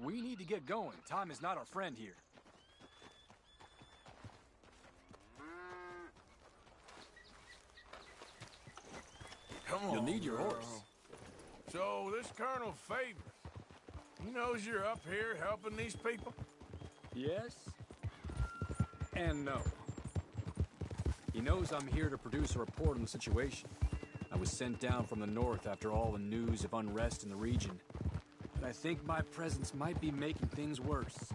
[SPEAKER 15] We need to get going. Time is not our friend here.
[SPEAKER 2] Come on,
[SPEAKER 15] You'll need your
[SPEAKER 2] girl.
[SPEAKER 15] horse.
[SPEAKER 2] So, this Colonel Favors, he knows you're up here helping these people?
[SPEAKER 15] Yes? And no.
[SPEAKER 7] He knows I'm here to produce a report on the situation. I was sent down from the north after all the news of unrest in the region. But I think my presence might be making things worse.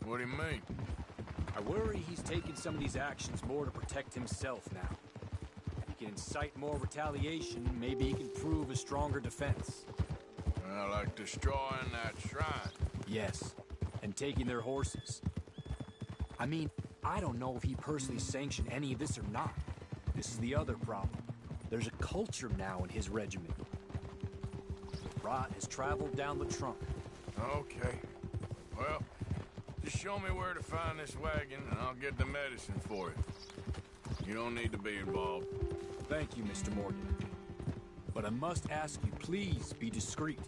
[SPEAKER 2] What do you mean?
[SPEAKER 7] I worry he's taking some of these actions more to protect himself now. If he can incite more retaliation, maybe he can prove a stronger defense.
[SPEAKER 2] Like destroying that shrine.
[SPEAKER 7] Yes, and taking their horses. I mean, I don't know if he personally sanctioned any of this or not. This is the other problem. There's a culture now in his regiment. The rot has traveled down the trunk.
[SPEAKER 2] Okay. Well, just show me where to find this wagon and I'll get the medicine for you. You don't need to be involved.
[SPEAKER 7] Thank you, Mr. Morgan. But I must ask you, please be discreet.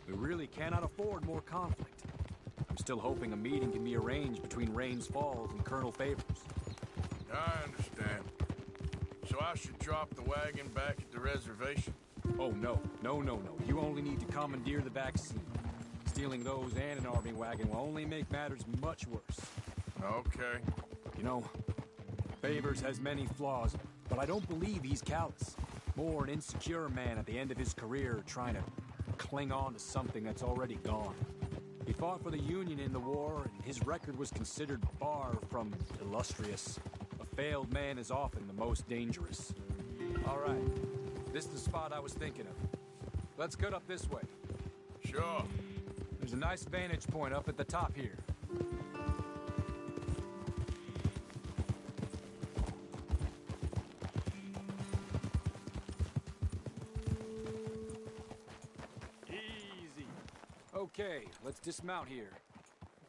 [SPEAKER 7] We really cannot afford more conflict. I'm still hoping a meeting can be arranged between Rains Falls and Colonel Favors.
[SPEAKER 2] I understand. So I should drop the wagon back at the reservation?
[SPEAKER 7] Oh, no. No. You only need to commandeer the vaccine. Stealing those and an army wagon will only make matters much worse.
[SPEAKER 2] Okay.
[SPEAKER 7] You know, Favors has many flaws, but I don't believe he's callous. More an insecure man at the end of his career trying to cling on to something that's already gone. He fought for the Union in the war, and his record was considered far from illustrious. A failed man is often the most dangerous. All right, this is the spot I was thinking of. Let's get up this way.
[SPEAKER 2] Sure.
[SPEAKER 7] There's a nice vantage point up at the top here. Easy. Okay, let's dismount here.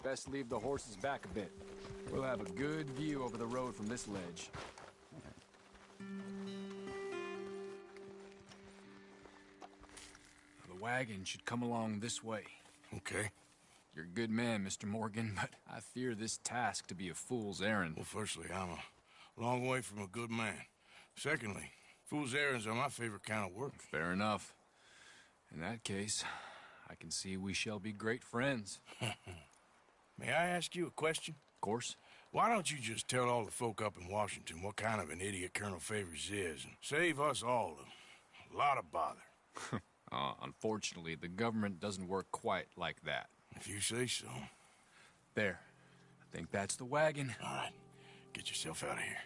[SPEAKER 7] Best leave the horses back a bit. We'll have a good view over the road from this ledge. The wagon should come along this way.
[SPEAKER 2] Okay.
[SPEAKER 7] You're a good man, Mr. Morgan, but I fear this task to be a fool's errand.
[SPEAKER 2] Well, firstly, I'm a long way from a good man. Secondly, fool's errands are my favorite kind of work.
[SPEAKER 7] Fair enough. In that case, I can see we shall be great friends.
[SPEAKER 2] May I ask you a question?
[SPEAKER 7] Of course.
[SPEAKER 2] Why don't you just tell all the folk up in Washington what kind of an idiot Colonel Favors is and save us all a lot of bother?
[SPEAKER 7] Unfortunately, the government doesn't work quite like that.
[SPEAKER 2] If you say so.
[SPEAKER 7] There. I think that's the wagon.
[SPEAKER 2] All right. Get yourself out of here.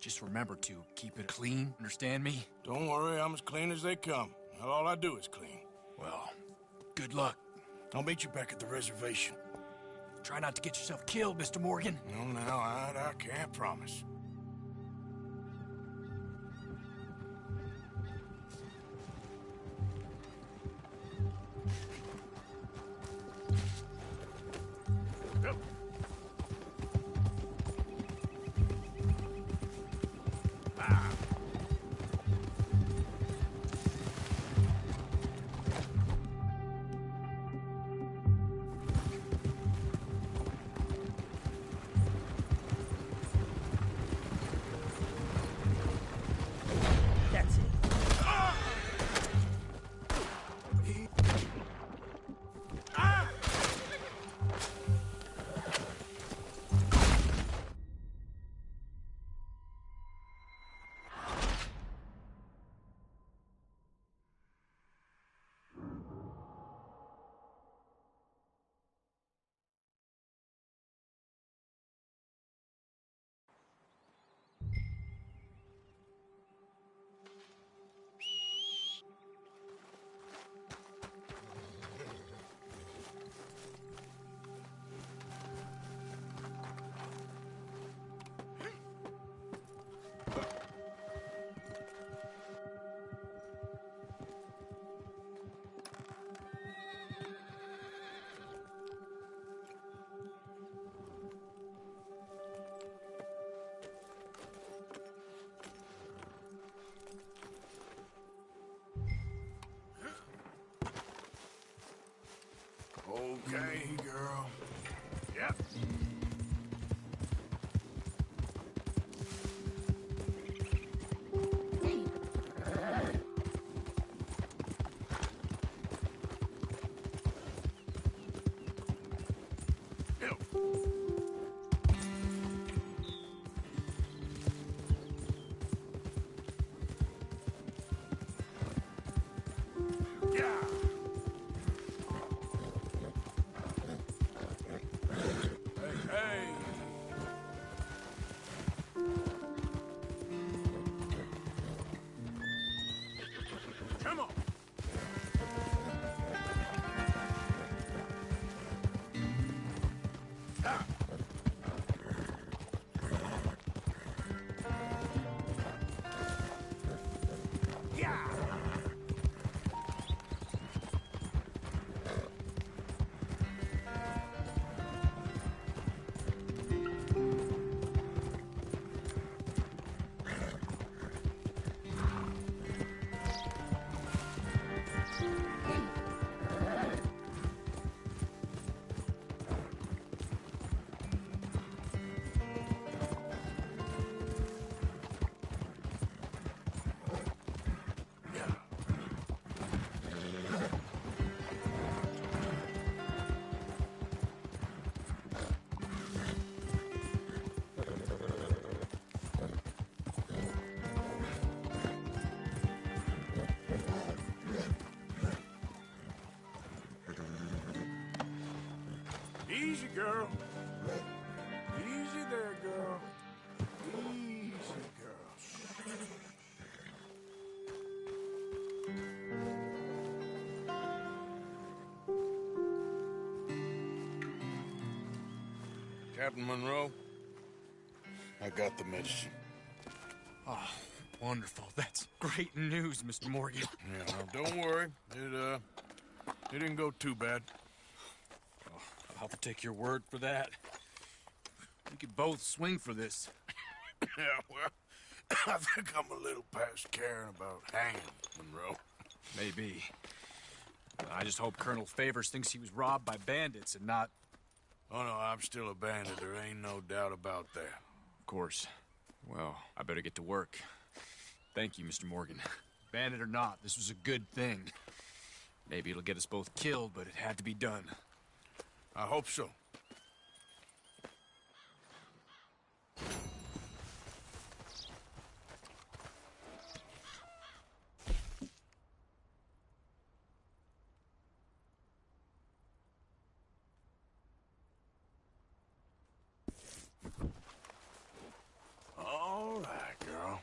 [SPEAKER 7] Just remember to keep it clean, understand me?
[SPEAKER 2] Don't worry, I'm as clean as they come. Not all I do is clean.
[SPEAKER 7] Well, good luck.
[SPEAKER 2] I'll meet you back at the reservation.
[SPEAKER 7] Try not to get yourself killed, Mr. Morgan.
[SPEAKER 2] No, now, I can't promise. Okay, girl. Yep. Easy, girl. Easy there, girl. Easy, girl. Captain Monroe, I got the medicine.
[SPEAKER 5] Oh, wonderful. That's great news, Mr. Morgan.
[SPEAKER 2] Yeah, no, don't worry. It didn't go too bad.
[SPEAKER 5] Oh, I'll have to take your word for that. We could both swing for this.
[SPEAKER 2] Yeah, well, I think I'm a little past caring about hanging, Monroe.
[SPEAKER 5] Maybe. I just hope Colonel Favors thinks he was robbed by bandits and not...
[SPEAKER 2] Oh, no, I'm still a bandit. There ain't no doubt about that.
[SPEAKER 5] Of course. Well, I better get to work. Thank you, Mr. Morgan. Bandit or not, this was a good thing. Maybe it'll get us both killed, but it had to be done.
[SPEAKER 2] I hope so. All right, girl.